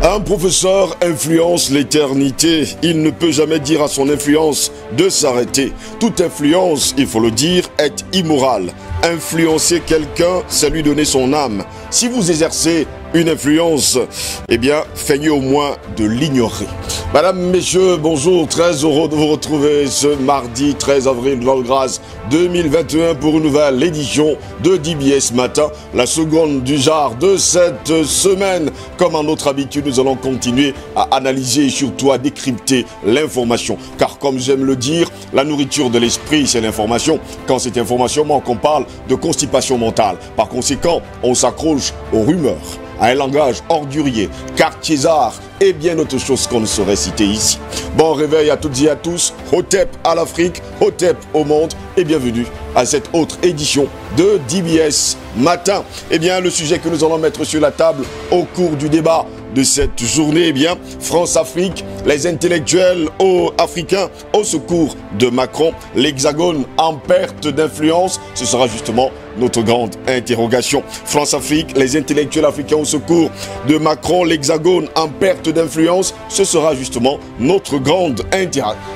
Un professeur influence l'éternité. Il ne peut jamais dire à son influence de s'arrêter. Toute influence, il faut le dire, est immorale. Influencer quelqu'un, c'est lui donner son âme. Si vous exercez une influence, eh bien, feignez au moins de l'ignorer. Madame, messieurs, bonjour, très heureux de vous retrouver ce mardi 13 avril de l'an de grâce 2021 pour une nouvelle édition de DBS Matin, la seconde du genre de cette semaine. Comme à notre habitude, nous allons continuer à analyser et surtout à décrypter l'information. Car comme j'aime le dire, la nourriture de l'esprit, c'est l'information. Quand cette information manque, on parle de constipation mentale. Par conséquent, on s'accroche aux rumeurs, à un langage ordurier, quartiésard et bien autre chose qu'on ne saurait citer ici. Bon réveil à toutes et à tous, Hotep à l'Afrique, Hotep au monde et bienvenue à cette autre édition de DBS Matin. Eh bien, le sujet que nous allons mettre sur la table au cours du débat de cette journée, eh bien, France-Afrique, les intellectuels africains au secours de Macron, l'Hexagone en perte d'influence, ce sera justement notre grande interrogation. France-Afrique, les intellectuels africains au secours de Macron, l'Hexagone en perte d'influence, ce sera justement notre grande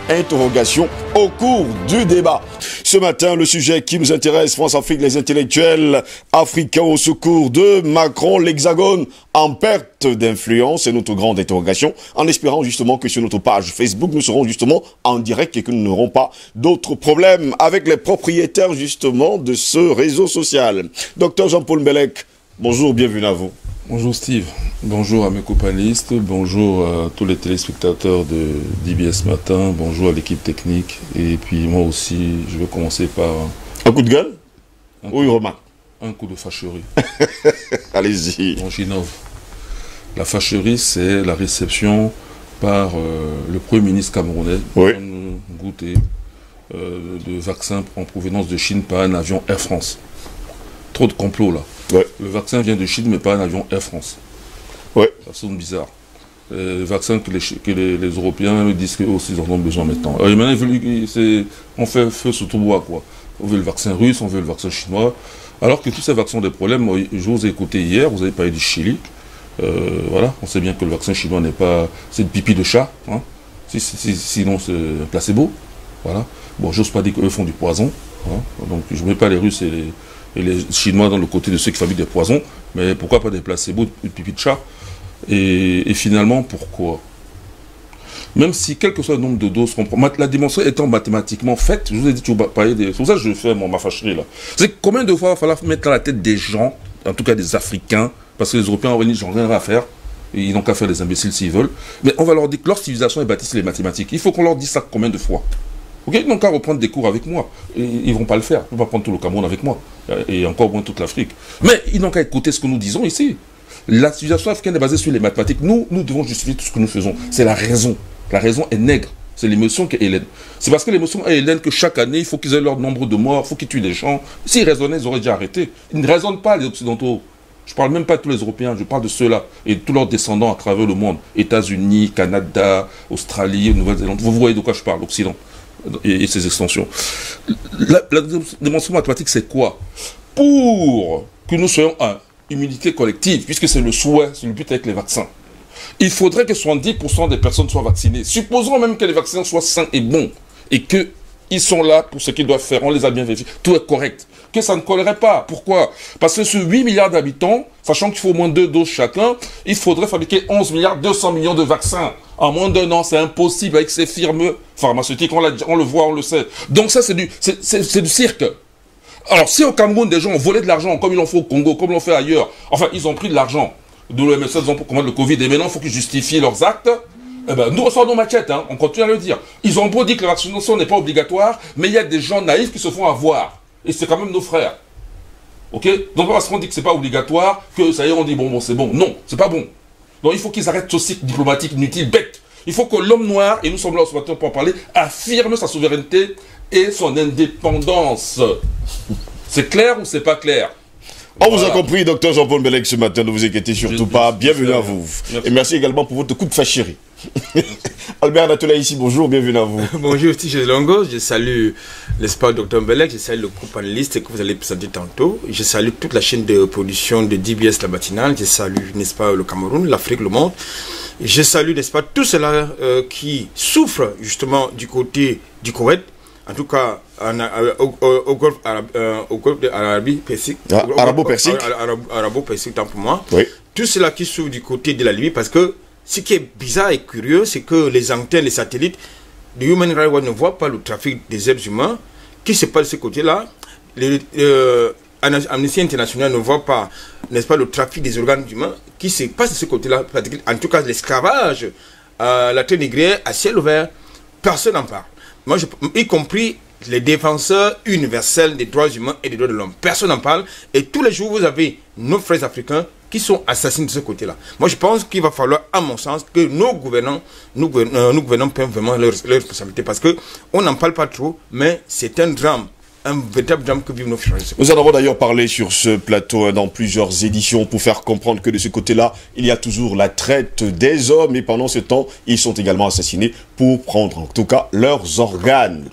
interrogation au cours du débat. Ce matin, le sujet qui nous intéresse, France-Afrique, les intellectuels africains au secours de Macron, l'Hexagone en perte d'influence, c'est notre grande interrogation, en espérant justement que sur notre page Facebook, nous serons justement en direct et que nous n'aurons pas d'autres problèmes avec les propriétaires justement de ce réseau social. Docteur Jean-Paul Mbelek, bonjour, bienvenue à vous. Bonjour Steve, bonjour à mes companistes, bonjour à tous les téléspectateurs de DBS Matin, bonjour à l'équipe technique, et puis moi aussi, je vais commencer par... Un coup de gueule? Oui, remarque. Un coup de fâcherie. Allez-y. Bon, j'innove. La fâcherie, c'est la réception par le Premier ministre camerounais, oui, goûter de vaccins en provenance de Chine par un avion Air France. Trop de complots là. Ouais. Le vaccin vient de Chine, mais pas un avion Air France. Ouais. Ça sonne bizarre. Le vaccin que les Européens disent qu'ils en ont besoin maintenant. Maintenant, on fait feu sur tout bois, quoi. On veut le vaccin russe, on veut le vaccin chinois. Alors que tous ces vaccins ont des problèmes. Je vous ai écouté hier, vous avez parlé du Chili. Voilà, on sait bien que le vaccin chinois n'est pas... C'est de pipi de chat. Hein. Sinon, c'est un placebo. Voilà. Bon, j'ose pas dire qu'eux font du poison. Hein. Donc, je ne mets pas les Russes et les Chinois dans le côté de ceux qui fabriquent des poisons. Mais pourquoi pas des placebos de pipi de chat? Et finalement, pourquoi? Même si, quel que soit le nombre de doses qu'on prend, la démonstration étant mathématiquement faite, je vous ai dit, tu vas parler des... C'est pour ça que je fais ma fâcherie là. C'est combien de fois il va falloir mettre dans la tête des gens, en tout cas des Africains, parce que les Européens ont dit, j'en ai rien à faire, et ils n'ont qu'à faire des imbéciles s'ils veulent, mais on va leur dire que leur civilisation est bâtie sur les mathématiques. Il faut qu'on leur dise ça combien de fois? Ok, ils n'ont qu'à reprendre des cours avec moi. Et ils ne vont pas le faire. Ils ne vont pas prendre tout le Cameroun avec moi. Et encore moins toute l'Afrique. Mais ils n'ont qu'à écouter ce que nous disons ici. La civilisation africaine est basée sur les mathématiques. Nous devons justifier tout ce que nous faisons. C'est la raison. La raison est nègre. C'est l'émotion qui est hélène. C'est parce que l'émotion est hélène que chaque année, il faut qu'ils aient leur nombre de morts, il faut qu'ils tuent des gens. S'ils raisonnaient, ils auraient déjà arrêté. Ils ne raisonnent pas, les Occidentaux. Je ne parle même pas de tous les Européens, je parle de ceux-là et de tous leurs descendants à travers le monde. États-Unis, Canada, Australie, Nouvelle-Zélande. Vous voyez de quoi je parle, l'Occident et ses extensions. La démonstration mathématique, c'est quoi? Pour que nous soyons à immunité collective, puisque c'est le souhait, c'est le but avec les vaccins, il faudrait que 70% des personnes soient vaccinées. Supposons même que les vaccins soient sains et bons, et qu'ils sont là pour ce qu'ils doivent faire, on les a bien vérifiés, tout est correct. Que ça ne collerait pas. Pourquoi? Parce que sur 8 milliards d'habitants, sachant qu'il faut au moins 2 doses chacun, il faudrait fabriquer 11 milliards 200 millions de vaccins. En moins d'un an, c'est impossible avec ces firmes pharmaceutiques, on le voit, on le sait. Donc ça, c'est du cirque. Alors, si au Cameroun, des gens ont volé de l'argent, comme ils l'ont fait au Congo, comme ils l'ont fait ailleurs, enfin, ils ont pris de l'argent de l'OMS pour combattre le Covid, et maintenant, il faut qu'ils justifient leurs actes. Eh ben, nous ressort nos maquettes, hein, on continue à le dire. Ils ont beau dire que la vaccination n'est pas obligatoire, mais il y a des gens naïfs qui se font avoir. Et c'est quand même nos frères. Ok? Donc, parce qu'on dit que c'est pas obligatoire, que ça y est, on dit bon, c'est bon. Non, c'est pas bon. Donc, il faut qu'ils arrêtent ce cycle diplomatique inutile, bête. Il faut que l'homme noir, et nous sommes là ce matin pour en parler, affirme sa souveraineté et son indépendance. C'est clair ou c'est pas clair? On vous a compris, docteur Jean-Paul Mbelek, ce matin, ne vous inquiétez surtout pas. Bienvenue à vous. Merci. Et merci également pour votre coup de fâcherie. Albert Natola ici, bonjour, bienvenue à vous. Bonjour, Tige Longo, je salue l'espoir docteur Mbelek, je salue le groupe panéliste que vous allez présenter tantôt. Je salue toute la chaîne de production de DBS La Matinale, je salue, n'est-ce pas, le Cameroun, l'Afrique, le monde. Je salue, n'est-ce pas, tous ceux-là qui souffrent justement du côté du Koweït, en tout cas au Golfe Arabo-Persique. Arabo-Persique, tant pour moi. Oui. Tous ceux-là qui souffrent du côté de la Libye, parce que ce qui est bizarre et curieux, c'est que les antennes, les satellites de Human Rights Watch ne voient pas le trafic des êtres humains qui se passe de ce côté-là. Amnesty International ne voit pas, n'est-ce pas, le trafic des organes humains qui se passe de ce côté-là. En tout cas, l'esclavage, la traite négrière à ciel ouvert, personne n'en parle. Moi, y compris les défenseurs universels des droits humains et des droits de l'homme. Personne n'en parle. Et tous les jours, vous avez nos frères africains qui sont assassinés de ce côté-là. Moi, je pense qu'il va falloir, à mon sens, que nos gouvernants prennent vraiment leurs responsabilités. Parce qu'on n'en parle pas trop, mais c'est un drame. Un véritable drame que vivent nos frères. Nous en avons d'ailleurs parlé sur ce plateau dans plusieurs éditions pour faire comprendre que de ce côté-là, il y a toujours la traite des hommes et pendant ce temps, ils sont également assassinés pour prendre en tout cas leurs organes.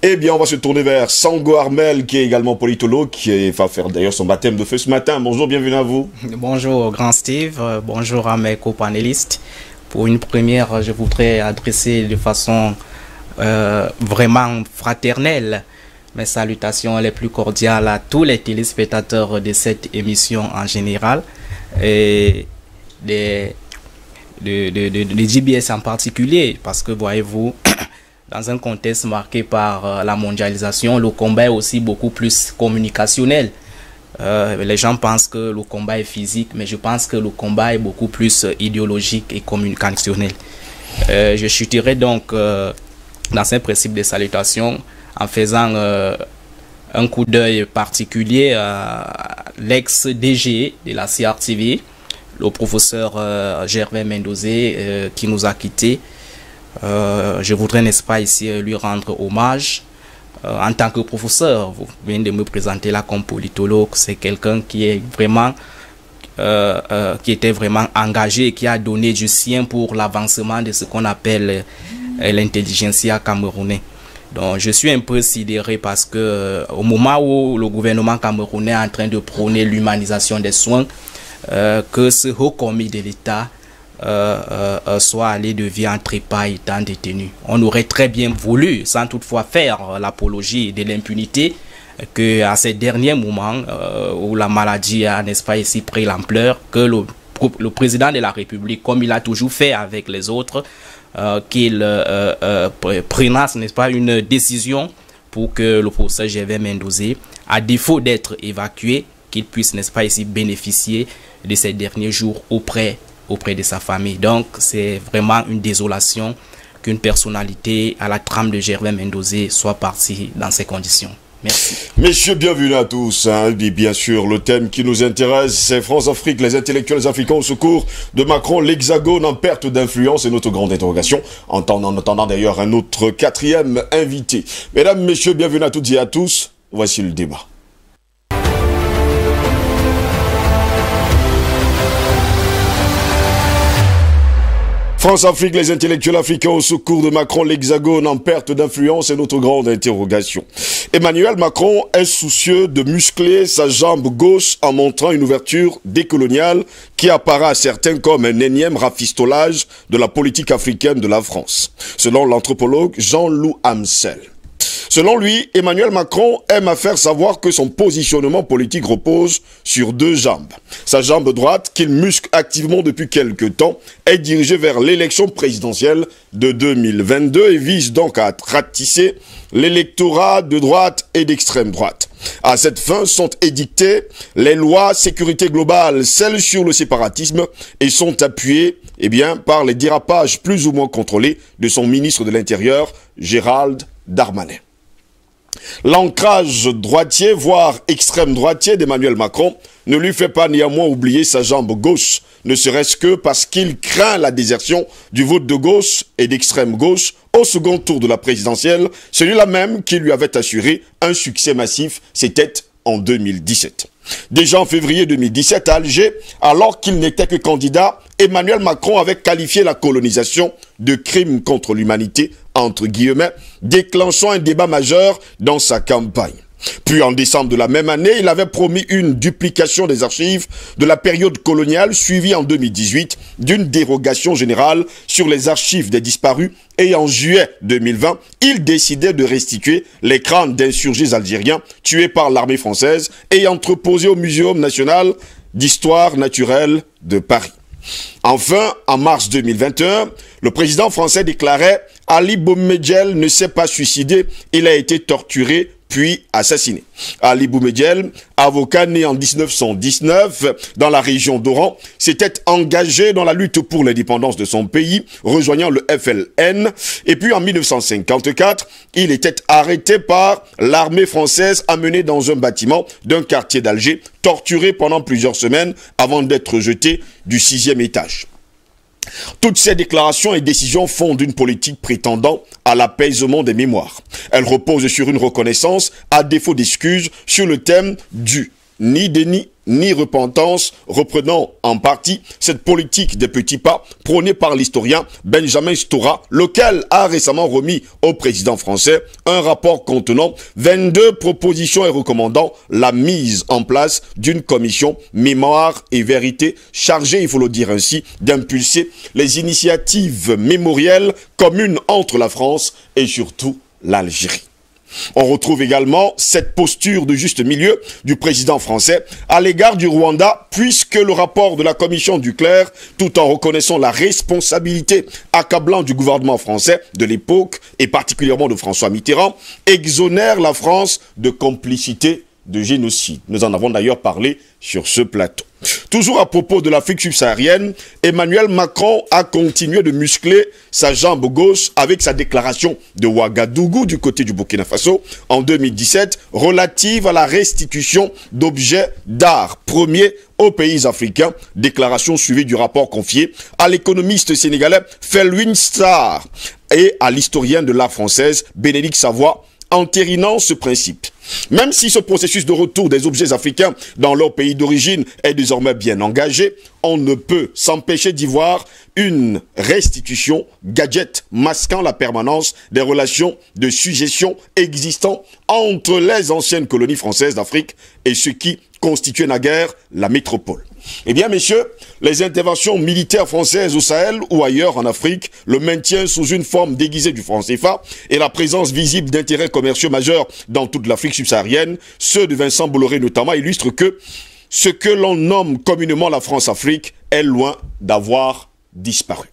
Eh bien, on va se tourner vers Sango Armel qui est également politologue, qui va faire d'ailleurs son baptême de feu ce matin. Bonjour, bienvenue à vous. Bonjour grand Steve, bonjour à mes copanélistes. Pour une première, je voudrais adresser de façon vraiment fraternelle mes salutations les plus cordiales à tous les téléspectateurs de cette émission en général et de JBS en particulier, parce que voyez-vous, dans un contexte marqué par la mondialisation, le combat est aussi beaucoup plus communicationnel. Les gens pensent que le combat est physique, mais je pense que le combat est beaucoup plus idéologique et communicationnel. Je chuterai donc dans ce principe de salutation en faisant un coup d'œil particulier à l'ex-DG de la CRTV, le professeur Gervais Mendozé, qui nous a quittés. Je voudrais, n'est-ce pas, ici lui rendre hommage. En tant que professeur, vous venez de me présenter là comme politologue, c'est quelqu'un qui est vraiment qui était vraiment engagé, qui a donné du sien pour l'avancement de ce qu'on appelle l'intelligentsia camerounais. Donc, je suis un peu sidéré parce que au moment où le gouvernement camerounais est en train de prôner l'humanisation des soins, que ce haut commis de l'État soit allé de vie en trépas étant détenu. On aurait très bien voulu, sans toutefois faire l'apologie de l'impunité, que à ces derniers moments où la maladie a, n'est-ce pas, ici pris l'ampleur, que le président de la République, comme il a toujours fait avec les autres, qu'il prenasse, n'est-ce pas, une décision pour que le professeur Gervais Mendozé, à défaut d'être évacué, qu'il puisse, n'est-ce pas, ici bénéficier de ces derniers jours auprès de sa famille. Donc, c'est vraiment une désolation qu'une personnalité à la trame de Gervais Mendozé soit partie dans ces conditions. Merci. Messieurs, bienvenue à tous. Et bien sûr, le thème qui nous intéresse, c'est France-Afrique, les intellectuels africains au secours de Macron, l'Hexagone en perte d'influence et notre grande interrogation, en attendant d'ailleurs un autre quatrième invité. Mesdames, messieurs, bienvenue à toutes et à tous. Voici le débat. France-Afrique, les intellectuels africains au secours de Macron, l'Hexagone en perte d'influence et notre grande interrogation. Emmanuel Macron est soucieux de muscler sa jambe gauche en montrant une ouverture décoloniale qui apparaît à certains comme un énième rafistolage de la politique africaine de la France, selon l'anthropologue Jean-Loup Amsel. Selon lui, Emmanuel Macron aime à faire savoir que son positionnement politique repose sur deux jambes. Sa jambe droite, qu'il muscle activement depuis quelque temps, est dirigée vers l'élection présidentielle de 2022 et vise donc à ratisser l'électorat de droite et d'extrême droite. À cette fin sont édictées les lois sécurité globale, celles sur le séparatisme, et sont appuyées par les dérapages plus ou moins contrôlés de son ministre de l'Intérieur, Gérald Darmanin. L'ancrage droitier, voire extrême droitier d'Emmanuel Macron ne lui fait pas néanmoins oublier sa jambe gauche, ne serait-ce que parce qu'il craint la désertion du vote de gauche et d'extrême gauche au second tour de la présidentielle, celui-là même qui lui avait assuré un succès massif, c'était en 2017. Déjà en février 2017 à Alger, alors qu'il n'était que candidat, Emmanuel Macron avait qualifié la colonisation de crime contre l'humanité, entre guillemets, déclenchant un débat majeur dans sa campagne. Puis en décembre de la même année, il avait promis une duplication des archives de la période coloniale, suivie en 2018 d'une dérogation générale sur les archives des disparus. Et en juillet 2020, il décidait de restituer les crânes d'insurgés algériens tués par l'armée française et entreposés au Muséum national d'histoire naturelle de Paris. Enfin, en mars 2021, le président français déclarait « Ali Boumedienne ne s'est pas suicidé, il a été torturé puis assassiné ». Ali Boumedienne, avocat né en 1919 dans la région d'Oran, s'était engagé dans la lutte pour l'indépendance de son pays, rejoignant le FLN. Et puis en 1954, il était arrêté par l'armée française, amené dans un bâtiment d'un quartier d'Alger, torturé pendant plusieurs semaines avant d'être jeté du 6e étage. Toutes ces déclarations et décisions fondent une politique prétendant à l'apaisement des mémoires. Elles reposent sur une reconnaissance, à défaut d'excuses, sur le thème du ni déni, ni repentance, reprenant en partie cette politique des petits pas prônée par l'historien Benjamin Stora, lequel a récemment remis au président français un rapport contenant 22 propositions et recommandant la mise en place d'une commission mémoire et vérité chargée, il faut le dire ainsi, d'impulser les initiatives mémorielles communes entre la France et surtout l'Algérie. On retrouve également cette posture de juste milieu du président français à l'égard du Rwanda, puisque le rapport de la commission Duclerc, tout en reconnaissant la responsabilité accablante du gouvernement français de l'époque, et particulièrement de François Mitterrand, exonère la France de complicité de génocide. Nous en avons d'ailleurs parlé sur ce plateau. Toujours à propos de l'Afrique subsaharienne, Emmanuel Macron a continué de muscler sa jambe gauche avec sa déclaration de Ouagadougou du côté du Burkina Faso en 2017 relative à la restitution d'objets d'art premiers aux pays africains. Déclaration suivie du rapport confié à l'économiste sénégalais Felwine Sarr et à l'historien de l'art française Bénédicte Savoie, entérinant ce principe. Même si ce processus de retour des objets africains dans leur pays d'origine est désormais bien engagé, on ne peut s'empêcher d'y voir une restitution gadget masquant la permanence des relations de sujétion existant entre les anciennes colonies françaises d'Afrique et ce qui constituait naguère la métropole. Eh bien, messieurs, les interventions militaires françaises au Sahel ou ailleurs en Afrique, le maintien sous une forme déguisée du franc CFA et la présence visible d'intérêts commerciaux majeurs dans toute l'Afrique subsaharienne, ceux de Vincent Bolloré notamment, illustrent que ce que l'on nomme communément la France-Afrique est loin d'avoir disparu.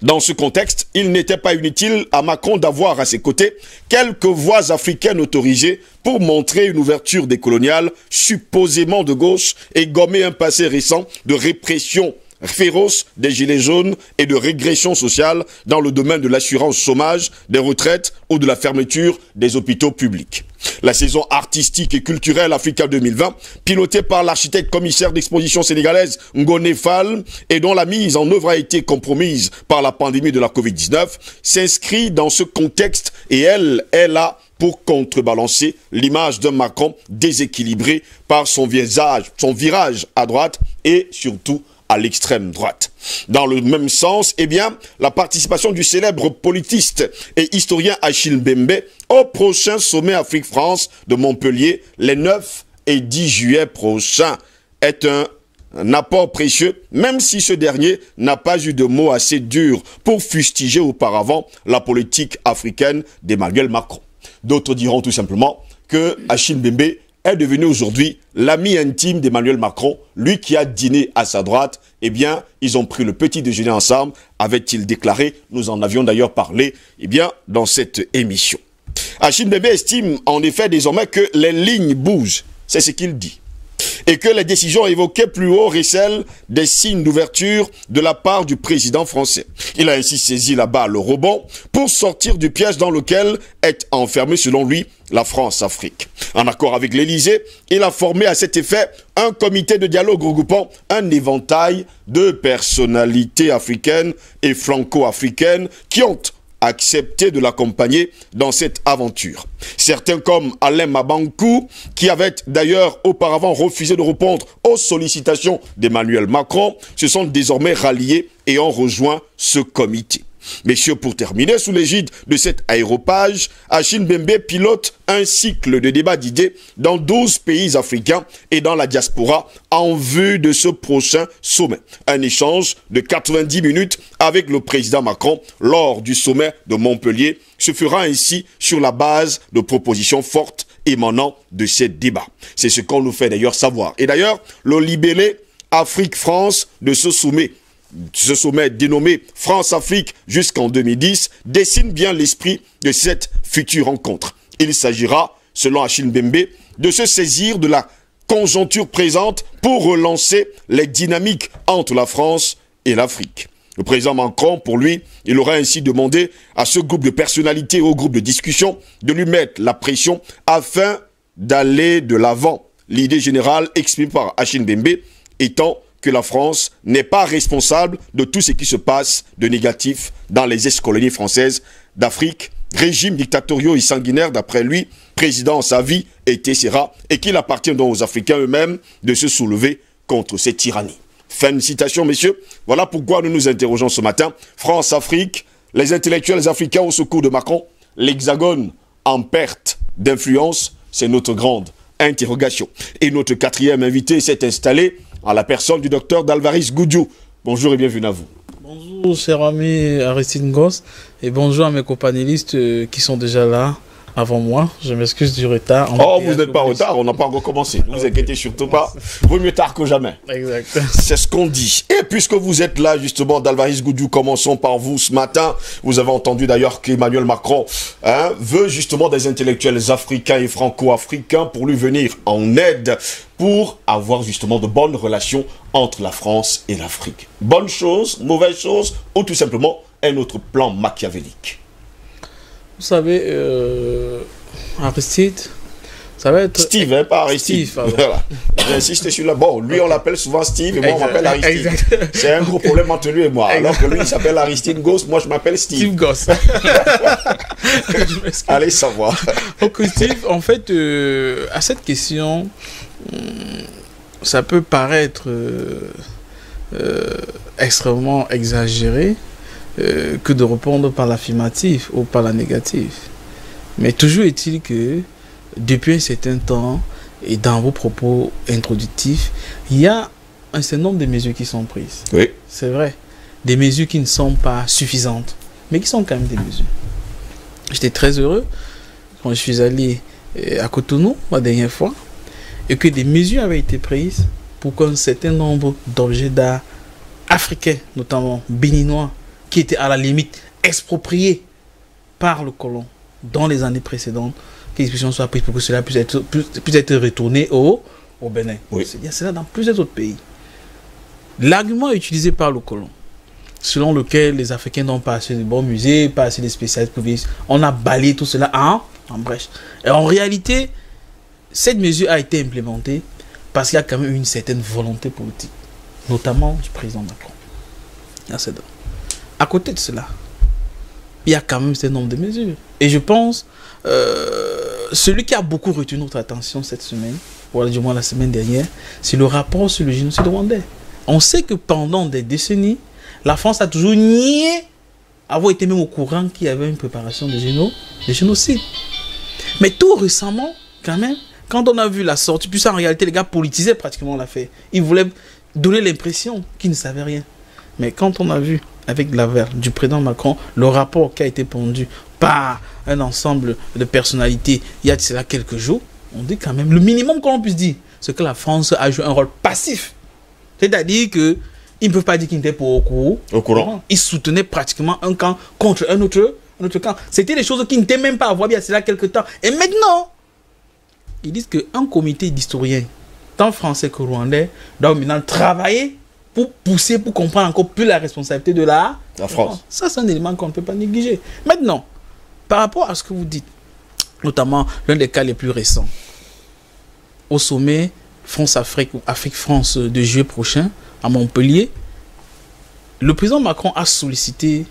Dans ce contexte, il n'était pas inutile à Macron d'avoir à ses côtés quelques voix africaines autorisées pour montrer une ouverture décoloniale supposément de gauche et gommer un passé récent de répression féroce des gilets jaunes et de régression sociale dans le domaine de l'assurance chômage, des retraites ou de la fermeture des hôpitaux publics. La saison artistique et culturelle Africa 2020, pilotée par l'architecte commissaire d'exposition sénégalaise Ngoné Fall et dont la mise en œuvre a été compromise par la pandémie de la Covid-19, s'inscrit dans ce contexte et elle est là pour contrebalancer l'image d'un Macron déséquilibré par son virage à droite et surtout à l'extrême droite. Dans le même sens, eh bien, la participation du célèbre politiste et historien Achille Mbembe au prochain sommet Afrique-France de Montpellier les 9 et 10 juillet prochains est un apport précieux, même si ce dernier n'a pas eu de mots assez durs pour fustiger auparavant la politique africaine d'Emmanuel Macron. D'autres diront tout simplement que Achille Mbembe est devenu aujourd'hui l'ami intime d'Emmanuel Macron, lui qui a dîné à sa droite. Eh bien, ils ont pris le petit déjeuner ensemble, avait-il déclaré. Nous en avions d'ailleurs parlé, eh bien, dans cette émission. Achille Mbembe estime en effet désormais que les lignes bougent, c'est ce qu'il dit, et que les décisions évoquées plus haut récèlent des signes d'ouverture de la part du président français. Il a ainsi saisi la balle au rebond pour sortir du piège dans lequel est enfermée, selon lui, la France-Afrique. En accord avec l'Élysée, il a formé à cet effet un comité de dialogue regroupant un éventail de personnalités africaines et franco-africaines qui ont accepté de l'accompagner dans cette aventure. Certains comme Alain Mabankou, qui avait d'ailleurs auparavant refusé de répondre aux sollicitations d'Emmanuel Macron, se sont désormais ralliés et ont rejoint ce comité. Messieurs, pour terminer, sous l'égide de cet aéropage, Achille Mbembe pilote un cycle de débats d'idées dans 12 pays africains et dans la diaspora en vue de ce prochain sommet. Un échange de 90 minutes avec le président Macron lors du sommet de Montpellier se fera ainsi sur la base de propositions fortes émanant de ces débats. C'est ce qu'on nous fait d'ailleurs savoir. Et d'ailleurs, le libellé Afrique-France de ce sommet dénommé France-Afrique jusqu'en 2010 dessine bien l'esprit de cette future rencontre. Il s'agira, selon Achille Mbembe, de se saisir de la conjoncture présente pour relancer les dynamiques entre la France et l'Afrique. Le président Macron, pour lui, il aura ainsi demandé à ce groupe de personnalités, au groupe de discussion, de lui mettre la pression afin d'aller de l'avant. L'idée générale exprimée par Achille Mbembe étant que la France n'est pas responsable de tout ce qui se passe de négatif dans les ex-colonies françaises d'Afrique, régimes dictatoriaux et sanguinaires d'après lui, président en sa vie, etc. et qu'il appartient donc aux Africains eux-mêmes de se soulever contre cette tyrannie. Fin de citation, messieurs. Voilà pourquoi nous nous interrogeons ce matin. France-Afrique, les intellectuels africains au secours de Macron, l'Hexagone en perte d'influence, c'est notre grande interrogation. Et notre quatrième invité s'est installé en la personne du docteur Dalvaris Goudjou. Bonjour et bienvenue à vous. Bonjour, cher ami Aristide Ngos, et bonjour à mes companélistes qui sont déjà là avant moi. Je m'excuse du retard. Oh, vous n'êtes pas en retard, on n'a pas encore commencé. Ne vous inquiétez surtout pas. Vaut mieux tard que jamais. Exact. C'est ce qu'on dit. Et puisque vous êtes là, justement, Dalvaris Goudjou, commençons par vous ce matin. Vous avez entendu d'ailleurs qu'Emmanuel Macron veut justement des intellectuels africains et franco-africains pour lui venir en aide, pour avoir justement de bonnes relations entre la France et l'Afrique. Bonne chose, mauvaise chose, ou tout simplement un autre plan machiavélique? Vous savez, Aristide, ça va être... Steve, hein, pas Aristide. Steve, voilà. J'insiste sur là. Bon, lui, on l'appelle souvent Steve et moi, on m'appelle Aristide. C'est un gros problème entre lui et moi. Alors que lui, il s'appelle Aristide Goss, moi, je m'appelle Steve. Steve Goss. Allez savoir. Donc, Steve, en fait, à cette question, ça peut paraître extrêmement exagéré que de répondre par l'affirmatif ou par la négative. Mais toujours est-il que depuis un certain temps, et dans vos propos introductifs, il y a un certain nombre de mesures qui sont prises. Oui. C'est vrai. Des mesures qui ne sont pas suffisantes, mais qui sont quand même des mesures. J'étais très heureux quand je suis allé à Cotonou la dernière fois, et que des mesures avaient été prises pour qu'un certain nombre d'objets d'art africains, notamment béninois, qui étaient à la limite expropriés par le colon dans les années précédentes, que les dispositions soient prises pour que cela puisse être retourné au Bénin. Oui. C'est bien cela dans plusieurs autres pays. L'argument utilisé par le colon, selon lequel les Africains n'ont pas assez de bons musées, pas assez de spécialistes pour vivre, on a balayé tout cela en brèche. Et en réalité, cette mesure a été implémentée parce qu'il y a quand même une certaine volonté politique, notamment du président Macron. À côté de cela, il y a quand même ce nombre de mesures. Et je pense, celui qui a beaucoup retenu notre attention cette semaine, ou du moins la semaine dernière, c'est le rapport sur le génocide rwandais. On sait que pendant des décennies, la France a toujours nié avoir été même au courant qu'il y avait une préparation de génocide. Mais tout récemment, quand même, quand on a vu la sortie, puis ça en réalité, les gars politisaient pratiquement l'affaire. Ils voulaient donner l'impression qu'ils ne savaient rien. Mais quand on a vu, avec l'avers du président Macron, le rapport qui a été pondu par un ensemble de personnalités il y a de cela quelques jours, on dit quand même, le minimum qu'on puisse dire, c'est que la France a joué un rôle passif. C'est-à-dire qu'ils ne peuvent pas dire qu'ils n'étaient pas au courant. Ils soutenaient pratiquement un camp contre un autre camp. C'était des choses qui n'étaient même pas à voir il y a cela quelques temps. Et maintenant, ils disent qu'un comité d'historiens, tant français que rwandais, doit maintenant travailler pour pousser, pour comprendre encore plus la responsabilité de la France. Ça, c'est un élément qu'on ne peut pas négliger. Maintenant, par rapport à ce que vous dites, notamment l'un des cas les plus récents, au sommet France-Afrique ou Afrique-France de juillet prochain, à Montpellier, le président Macron a sollicité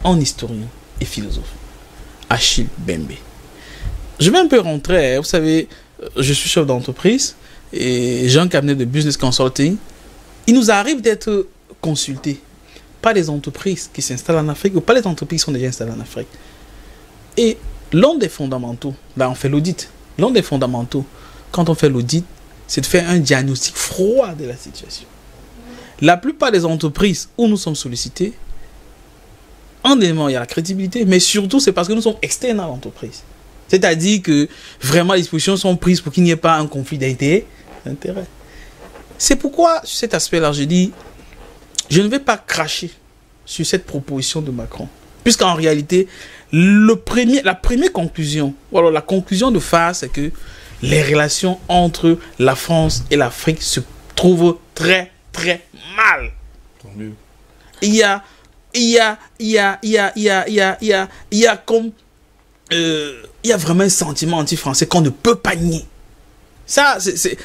un historien et philosophe, Achille Mbembe. Je vais un peu rentrer, vous savez, je suis chef d'entreprise et j'ai un cabinet de business consulting. Il nous arrive d'être consultés pas les entreprises qui s'installent en Afrique ou pas les entreprises qui sont déjà installées en Afrique. Et l'un des fondamentaux, là on fait l'audit, l'un des fondamentaux, quand on fait l'audit, c'est de faire un diagnostic froid de la situation. La plupart des entreprises où nous sommes sollicités, en élément, il y a la crédibilité, mais surtout c'est parce que nous sommes externes à l'entreprise. C'est-à-dire que vraiment les dispositions sont prises pour qu'il n'y ait pas un conflit d'intérêt. C'est pourquoi, sur cet aspect-là, je dis, je ne vais pas cracher sur cette proposition de Macron. Puisqu'en réalité, la première conclusion, ou alors la conclusion de phase, c'est que les relations entre la France et l'Afrique se trouvent très, très mal. Tant mieux. Il y a vraiment un sentiment anti-français qu'on ne peut pas nier. Ça,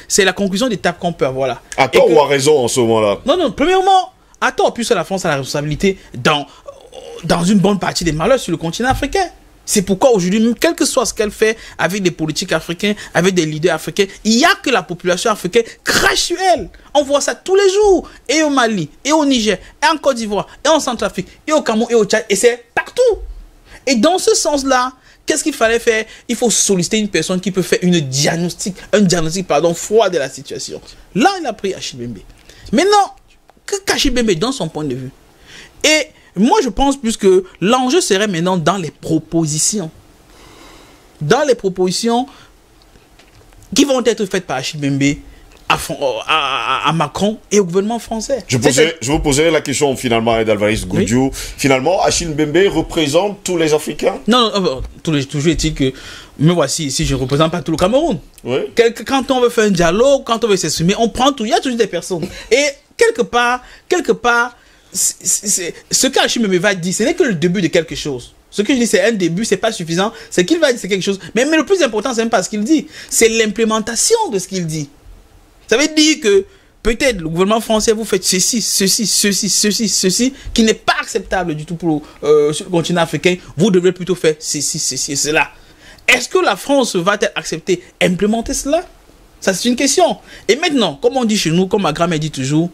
c'est la conclusion d'étape qu'on peut avoir là. À tort ou à raison en ce moment-là? Non, premièrement, à tort, puisque la France a la responsabilité dans une bonne partie des malheurs sur le continent africain. C'est pourquoi aujourd'hui, quel que soit ce qu'elle fait avec des politiques africains, avec des leaders africains, il n'y a que la population africaine crache sur elle. On voit ça tous les jours, et au Mali, et au Niger, et en Côte d'Ivoire, et en Centrafrique, et au Cameroun, et au Tchad, et c'est partout. Et dans ce sens-là, qu'est-ce qu'il fallait faire? Il faut solliciter une personne qui peut faire un diagnostic froid de la situation. Là, il a pris Achille Mbembe. Maintenant, que Achille Mbembe donne son point de vue. Et moi, je pense plus que l'enjeu serait maintenant dans les propositions. Dans les propositions qui vont être faites par Achille Mbembe à Macron et au gouvernement français. Je vous poserai la question finalement à Alvarez Goudiou. Oui. Finalement, Achille Mbembe représente tous les Africains? Non, toujours est-il que... Mais voici, ici, je ne représente pas tout le Cameroun. Oui. Quand on veut faire un dialogue, quand on veut s'exprimer, on prend tout. Il y a toujours des personnes. Et quelque part, ce qu'Achille Mbembe va dire, ce n'est que le début de quelque chose. Ce que je dis, c'est un début, c'est pas suffisant. Ce qu'il va dire, c'est quelque chose. Mais le plus important, c'est même pas ce qu'il dit. C'est l'implémentation de ce qu'il dit. Ça veut dire que peut-être le gouvernement français vous fait ceci, qui n'est pas acceptable du tout pour sur le continent africain. Vous devrez plutôt faire ceci et cela. Est-ce que la France va-t-elle accepter, implémenter cela? Ça, c'est une question. Et maintenant, comme on dit chez nous, comme ma grand-mère dit toujours,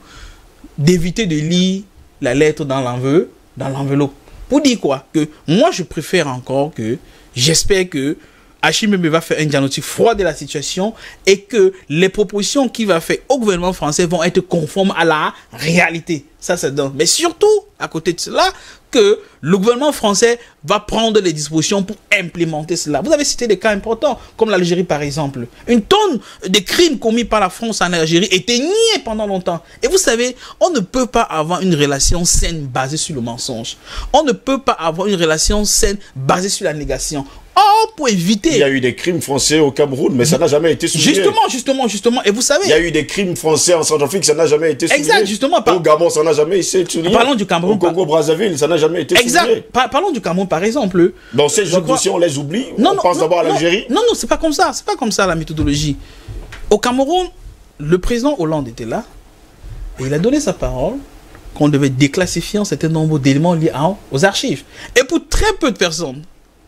d'éviter de lire la lettre dans l'enveloppe. Pour dire quoi? Que moi, je préfère encore que, j'espère que Achille Mbembe va faire un diagnostic froid de la situation et que les propositions qu'il va faire au gouvernement français vont être conformes à la réalité. Ça, c'est dingue. Mais surtout, à côté de cela, que le gouvernement français va prendre les dispositions pour implémenter cela. Vous avez cité des cas importants, comme l'Algérie par exemple. Une tonne de crimes commis par la France en Algérie étaient niés pendant longtemps. Et vous savez, on ne peut pas avoir une relation saine basée sur le mensonge. On ne peut pas avoir une relation saine basée sur la négation. Oh, pour éviter... Il y a eu des crimes français au Cameroun, mais ça n'a jamais été souligné. Justement. Et vous savez... Il y a eu des crimes français en Centrafrique, ça n'a jamais été souligné. Exact, justement. Au Gabon, ça n'a jamais été souligné. Parlons du Cameroun. Au Congo-Brazzaville, ça n'a jamais été souligné. Exact. Parlons du Cameroun, par exemple. Dans ces dossiers, on les oublie. On pense d'abord à l'Algérie. Non, c'est pas comme ça. C'est pas comme ça, la méthodologie. Au Cameroun, le président Hollande était là. Et il a donné sa parole qu'on devait déclassifier un certain nombre d'éléments liés aux archives. Et pour très peu de personnes...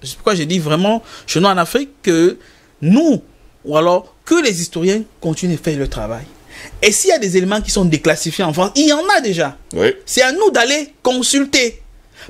C'est pourquoi j'ai dit vraiment, chez nous en Afrique, que nous, ou alors que les historiens continuent de faire le travail. Et s'il y a des éléments qui sont déclassifiés en France, il y en a déjà. Oui. C'est à nous d'aller consulter.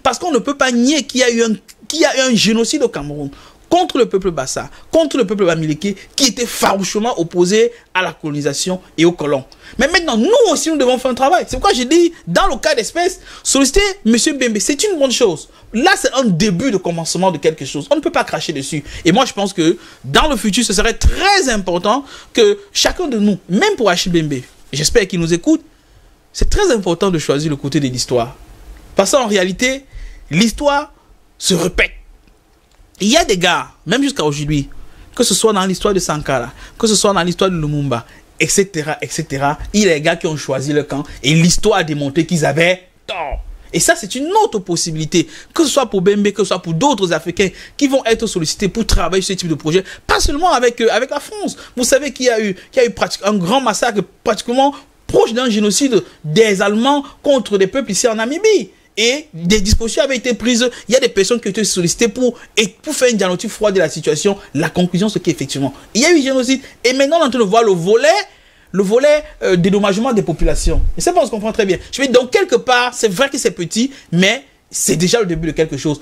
Parce qu'on ne peut pas nier qu'il y a eu un génocide au Cameroun contre le peuple Bassa, contre le peuple Bamileke, qui était farouchement opposé à la colonisation et aux colons. Mais maintenant, nous aussi, nous devons faire un travail. C'est pourquoi j'ai dit, dans le cas d'espèce, solliciter M. Mbembe, c'est une bonne chose. Là, c'est un début de commencement de quelque chose. On ne peut pas cracher dessus. Et moi, je pense que dans le futur, ce serait très important que chacun de nous, même pour Achille Mbembe, j'espère qu'il nous écoute, c'est très important de choisir le côté de l'histoire. Parce qu'en réalité, l'histoire se répète. Il y a des gars, même jusqu'à aujourd'hui, que ce soit dans l'histoire de Sankara, que ce soit dans l'histoire de Lumumba, etc., il y a des gars qui ont choisi le camp et l'histoire a démontré qu'ils avaient tort. Et ça, c'est une autre possibilité, que ce soit pour Mbembe, que ce soit pour d'autres Africains qui vont être sollicités pour travailler sur ce type de projet, pas seulement avec la France. Vous savez qu'il y a eu un grand massacre pratiquement proche d'un génocide des Allemands contre des peuples ici en Namibie. Et des dispositions avaient été prises. Il y a des personnes qui ont été sollicitées pour faire un diagnostic froid de la situation. La conclusion, c'est qu'effectivement, il y a eu génocide. Et maintenant, on est en train de voir le le volet dédommagement des populations. Et ça, on se comprend très bien. Je veux dire, donc, quelque part, c'est vrai que c'est petit, mais c'est déjà le début de quelque chose.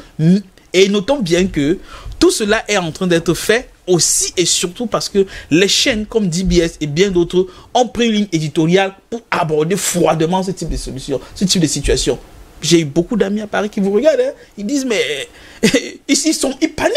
Et notons bien que tout cela est en train d'être fait aussi et surtout parce que les chaînes comme DBS et bien d'autres ont pris une ligne éditoriale pour aborder froidement ce type de solution, ce type de situation. J'ai eu beaucoup d'amis à Paris qui vous regardent, hein. Ils disent mais ici ils paniquent.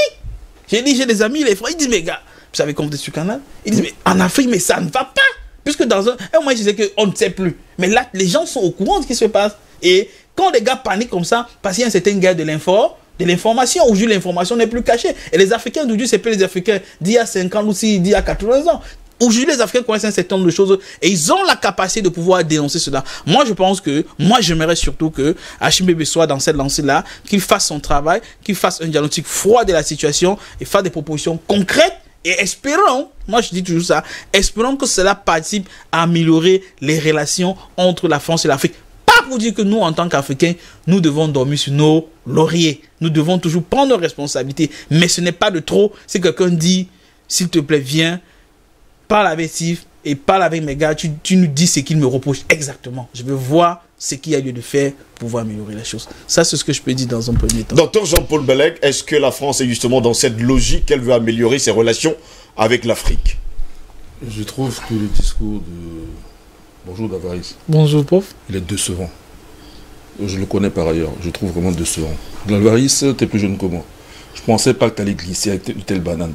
J'ai des amis, les frères, ils disent mais gars, vous savez comment vous êtes sur le canal? Ils disent mais en Afrique mais ça ne va pas. Puisque dans un moment je disais qu'on ne sait plus. Mais là les gens sont au courant de ce qui se passe. Et quand les gars paniquent comme ça, parce qu'il y a une certaine guerre de l'information, aujourd'hui l'information n'est plus cachée. Et les Africains d'aujourd'hui, c'est pas les Africains d'il y a 50 ou d'il y a 80 ans. Aujourd'hui, les Africains connaissent un certain nombre de choses et ils ont la capacité de pouvoir dénoncer cela. Moi, je pense que, j'aimerais surtout que Hashim Bébé soit dans cette lancée-là, qu'il fasse son travail, qu'il fasse un diagnostic froid de la situation et fasse des propositions concrètes et espérons, moi je dis toujours ça, espérons que cela participe à améliorer les relations entre la France et l'Afrique. Pas pour dire que nous, en tant qu'Africains, nous devons dormir sur nos lauriers. Nous devons toujours prendre nos responsabilités. Mais ce n'est pas de trop. Si quelqu'un dit, s'il te plaît, viens, parle avec Steve et parle avec mes gars, tu nous dis ce qu'il me reproche exactement. Je veux voir ce qu'il y a lieu de faire pour pouvoir améliorer la chose. Ça, c'est ce que je peux dire dans un premier temps. Docteur Jean-Paul Bellec, est-ce que la France est justement dans cette logique qu'elle veut améliorer ses relations avec l'Afrique? Je trouve que le discours de... Bonjour Davaris. Bonjour, prof. Il est décevant. Je le connais par ailleurs. Je trouve vraiment décevant. Davaris, tu es plus jeune que moi. Je ne pensais pas que tu allais glisser avec une telle banane.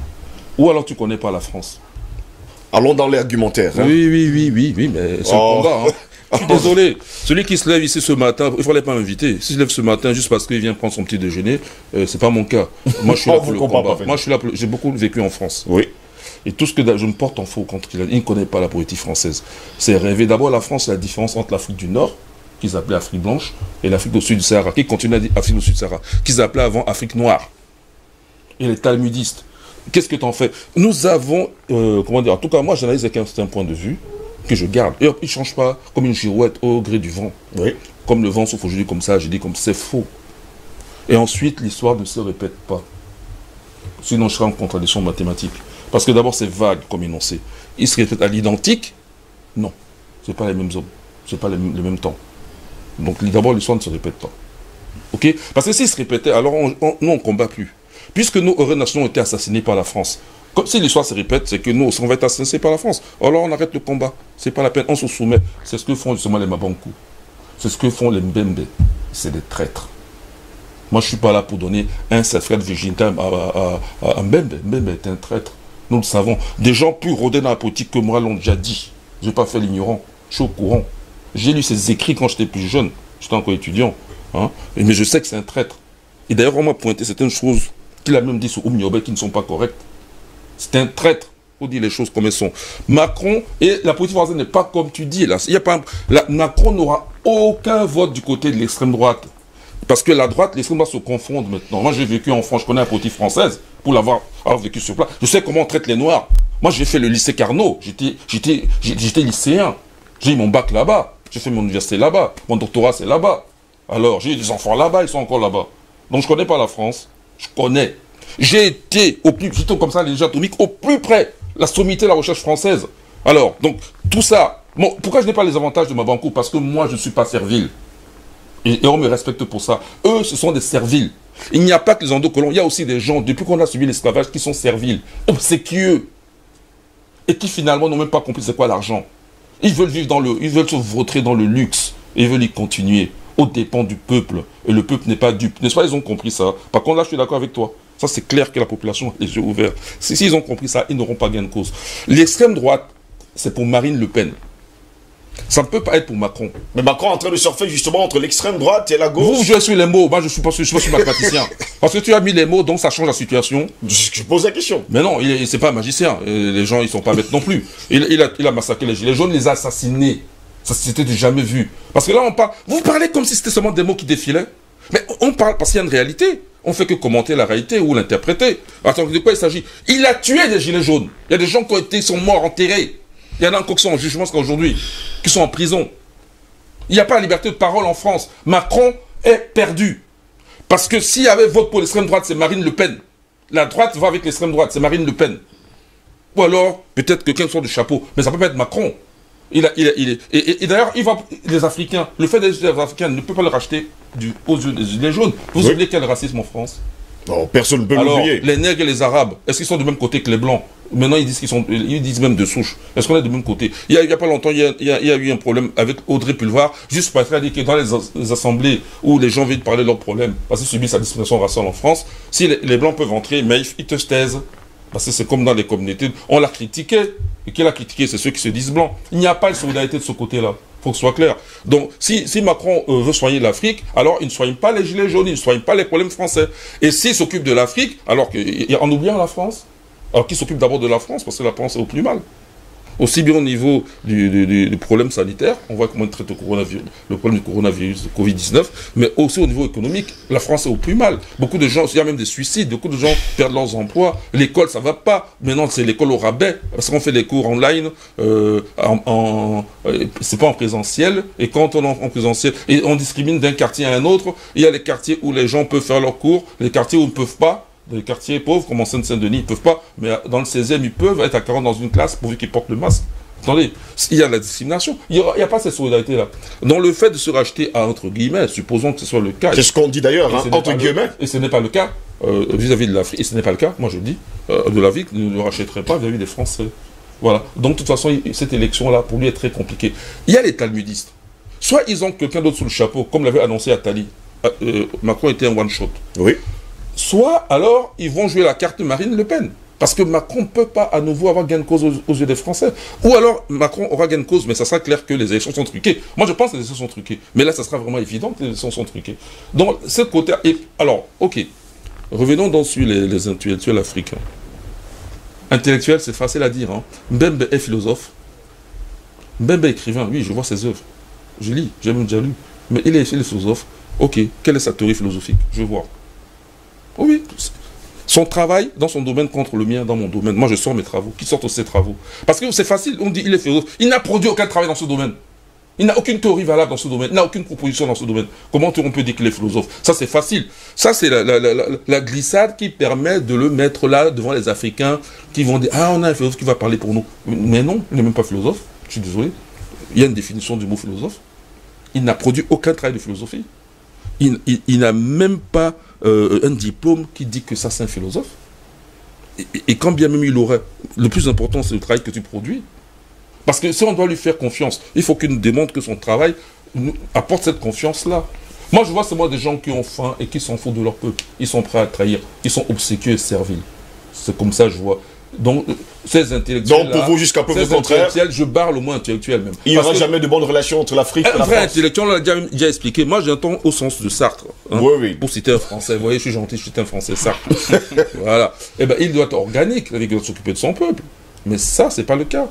Ou alors tu ne connais pas la France. Allons dans les argumentaires. Hein. Oui, mais c'est un combat. Hein. Je suis désolé. Celui qui se lève ici ce matin, il ne fallait pas m'inviter. S'il se lève ce matin juste parce qu'il vient prendre son petit déjeuner, c'est pas mon cas. Moi, je suis là pour le combat. Moi, je suis là pour... J'ai beaucoup vécu en France. Oui. Et tout ce que je me porte en faux contre il ne connaît pas la politique française. C'est rêver. D'abord, la France, c'est la différence entre l'Afrique du Nord, qu'ils appelaient Afrique blanche, et l'Afrique au sud du Sahara, qui continue à dire Afrique au sud du Sahara, qu'ils appelaient avant Afrique noire. Et les talmudistes. Qu'est-ce que tu en fais? Nous avons, comment dire, en tout cas, moi, j'analyse avec un certain point de vue que je garde. Et il ne change pas comme une girouette au gré du vent. Oui. Comme le vent souffle aujourd'hui comme ça, je dis comme c'est faux. Et ensuite, l'histoire ne se répète pas. Sinon, je serai en contradiction mathématique. Parce que d'abord, c'est vague comme énoncé. Il se répète à l'identique? Non. Ce n'est pas les mêmes hommes. Ce n'est pas le même temps. Donc d'abord, l'histoire ne se répète pas. Ok? Parce que s'il se répétait, alors nous, on ne combat plus. Puisque nos heureux nations ont été assassinés par la France. Comme si l'histoire se répète, c'est que nous, on va être assassinés par la France. Alors on arrête le combat. Ce n'est pas la peine, on se soumet. C'est ce que font justement les Mabankou. C'est ce que font les Mbembe. C'est des traîtres. Moi, je ne suis pas là pour donner un certificat de virginité à Mbembe. Mbembe est un traître. Nous le savons. Des gens plus rodés dans la politique que moi l'ont déjà dit. Je n'ai pas fait l'ignorant. Je suis au courant. J'ai lu ses écrits quand j'étais plus jeune. J'étais encore étudiant. Hein? Mais je sais que c'est un traître. Et d'ailleurs, on m'a pointé certaines choses qu'il a même dit sur Oumniobé qui ne sont pas correctes. C'est un traître. Il faut dire les choses comme elles sont. Macron, et la politique française n'est pas comme tu dis. Là. Il y a pas, Macron n'aura aucun vote du côté de l'extrême droite. Parce que la droite, l'extrême droite se confondent maintenant. Moi, j'ai vécu en France, je connais la politique française, pour avoir vécu sur place. Je sais comment on traite les Noirs. Moi, j'ai fait le lycée Carnot. J'étais lycéen. J'ai eu mon bac là-bas. J'ai fait mon université là-bas. Mon doctorat, c'est là-bas. Alors, j'ai eu des enfants là-bas, ils sont encore là-bas. Donc, je ne connais pas la France. Je connais. J'ai été au plus, j'étais comme ça, l'énergie atomique, au plus près. La sommité de la recherche française. Alors, donc, tout ça. Bon, pourquoi je n'ai pas les avantages de Mabankou? Parce que moi, je ne suis pas servile. Et on me respecte pour ça. Eux, ce sont des serviles. Il n'y a pas que les endocolons. Il y a aussi des gens, depuis qu'on a subi l'esclavage, qui sont serviles, obséquieux. Et qui finalement n'ont même pas compris c'est quoi l'argent. Ils veulent vivre ils veulent se vautrer dans le luxe. Et ils veulent y continuer. Aux dépens du peuple. Et le peuple n'est pas dupe. N'est-ce pas, ils ont compris ça. Par contre, là, je suis d'accord avec toi. Ça, c'est clair que la population a les yeux ouverts. S'ils ont compris ça, ils n'auront pas gain de cause. L'extrême droite, c'est pour Marine Le Pen. Ça ne peut pas être pour Macron. Mais Macron est en train de surfer justement entre l'extrême droite et la gauche. Vous jouez sur les mots. Moi, je ne suis pas mathématicien. Parce que tu as mis les mots, donc ça change la situation. Je pose la question. Mais non, c'est pas un magicien. Les gens, ils ne sont pas bêtes non plus. Il a massacré les gilets jaunes, les a assassinés. Ça, c'était jamais vu. Parce que là, on parle... Vous parlez comme si c'était seulement des mots qui défilaient. Mais on parle parce qu'il y a une réalité. On fait que commenter la réalité ou l'interpréter. Attends, de quoi il s'agit? Il a tué des gilets jaunes. Il y a des gens qui sont morts, enterrés. Il y en a encore qui sont en jugement jusqu'à aujourd'hui, qui sont en prison. Il n'y a pas la liberté de parole en France. Macron est perdu. Parce que s'il y avait vote pour l'extrême droite, c'est Marine Le Pen. La droite va avec l'extrême droite, c'est Marine Le Pen. Ou alors, peut-être que quelqu'un sort du chapeau. Mais ça ne peut pas être Macron. Et d'ailleurs, les Africains, le fait d'être des Africains ne peut pas le racheter aux yeux des Gilets jaunes. Vous oubliez quel racisme en France? Non, personne ne peut Alors, l'oublier. les nègres et les arabes, est-ce qu'ils sont du même côté que les blancs? Maintenant, ils disent même de souche. Est-ce qu'on est du même côté? Il y a pas longtemps, il y a eu un problème avec Audrey Pulvar, juste parce qu'elle a dit que dans les assemblées où les gens viennent parler de leurs problèmes, parce qu'ils subissent la discrimination raciale en France, si les blancs peuvent entrer, mais ils te taisent. Parce que c'est comme dans les communautés, on l'a critiqué. Et qui l'a critiqué, c'est ceux qui se disent blancs. Il n'y a pas de solidarité de ce côté-là. Il faut que ce soit clair. Donc, si Macron veut soigner l'Afrique, alors il ne soigne pas les gilets jaunes, il ne soigne pas les problèmes français. Et s'il s'occupe de l'Afrique, alors en oubliant la France, alors qu'il s'occupe d'abord de la France, parce que la France est au plus mal. Aussi bien au niveau du problème sanitaire, on voit comment on traite le problème du coronavirus, de Covid-19, mais aussi au niveau économique, la France est au plus mal. Beaucoup de gens, il y a même des suicides, beaucoup de gens perdent leurs emplois, l'école ça va pas, maintenant c'est l'école au rabais, parce qu'on fait les cours online, c'est pas en présentiel, et quand on est en présentiel, et on discrimine d'un quartier à un autre, il y a les quartiers où les gens peuvent faire leurs cours, les quartiers où ils ne peuvent pas. Les quartiers pauvres, comme en Seine-Saint-Denis, ils ne peuvent pas, mais dans le 16e, ils peuvent être à 40 dans une classe pourvu qu'ils portent le masque. Attendez, il y a la discrimination. Il n'y a pas cette solidarité-là. Dans le fait de se racheter à, entre guillemets, supposons que ce soit le cas. C'est ce qu'on dit d'ailleurs, hein, entre guillemets. Et ce n'est pas le cas vis-à-vis de l'Afrique. Et ce n'est pas le cas, moi je le dis, de l'Afrique ne le rachèterait pas vis-à-vis des Français. Voilà. Donc, de toute façon, cette élection-là, pour lui, est très compliquée. Il y a les talmudistes. Soit ils ont quelqu'un d'autre sous le chapeau, comme l'avait annoncé Attali. Macron était un one-shot. Oui. Soit, alors, ils vont jouer la carte Marine Le Pen. Parce que Macron ne peut pas à nouveau avoir gain de cause aux yeux des Français. Ou alors, Macron aura gain de cause, mais ça sera clair que les élections sont truquées. Moi, je pense que les élections sont truquées. Mais là, ça sera vraiment évident que les élections sont truquées. Donc, ce côté... Alors, ok. Revenons donc sur les intellectuels africains. Intellectuel, c'est facile à dire. Hein. Mbembe est philosophe. Mbembe est écrivain. Oui, je vois ses œuvres. Je lis, j'ai même déjà lu. Mais il est philosophe. Ok, quelle est sa théorie philosophique? Je vois. Oui, son travail dans son domaine contre le mien dans mon domaine. Moi, je sors mes travaux. Qui sortent ses travaux? Parce que c'est facile, on dit il est philosophe. Il n'a produit aucun travail dans ce domaine. Il n'a aucune théorie valable dans ce domaine. Il n'a aucune proposition dans ce domaine. Comment on peut dire qu'il est philosophe? Ça, c'est facile. Ça, c'est la glissade qui permet de le mettre là devant les Africains qui vont dire « Ah, on a un philosophe qui va parler pour nous. » Mais non, il n'est même pas philosophe. Je suis désolé. Il y a une définition du mot philosophe. Il n'a produit aucun travail de philosophie. Il n'a même pas un diplôme qui dit que ça c'est un philosophe. Et quand bien même il aurait, le plus important c'est le travail que tu produis. Parce que si on doit lui faire confiance, il faut qu'il nous démontre que son travail nous apporte cette confiance-là. Moi je vois c'est moi des gens qui ont faim et qui s'en foutent de leur peuple. Ils sont prêts à trahir, ils sont obséquieux et serviles. C'est comme ça que je vois. Donc, ces intellectuels. Donc, pour vous, jusqu'à peu près contraire. Je barre le mot intellectuel même. Il n'y aura jamais de bonnes relations entre l'Afrique et la France. Un vrai intellectuel, on l'a déjà expliqué. Moi, j'entends au sens de Sartre. Hein, oui, oui. Pour citer un Français. Vous voyez, je suis gentil, je suis un Français, Sartre. Voilà. Eh bien, il doit être organique, il doit s'occuper de son peuple. Mais ça, c'est pas le cas.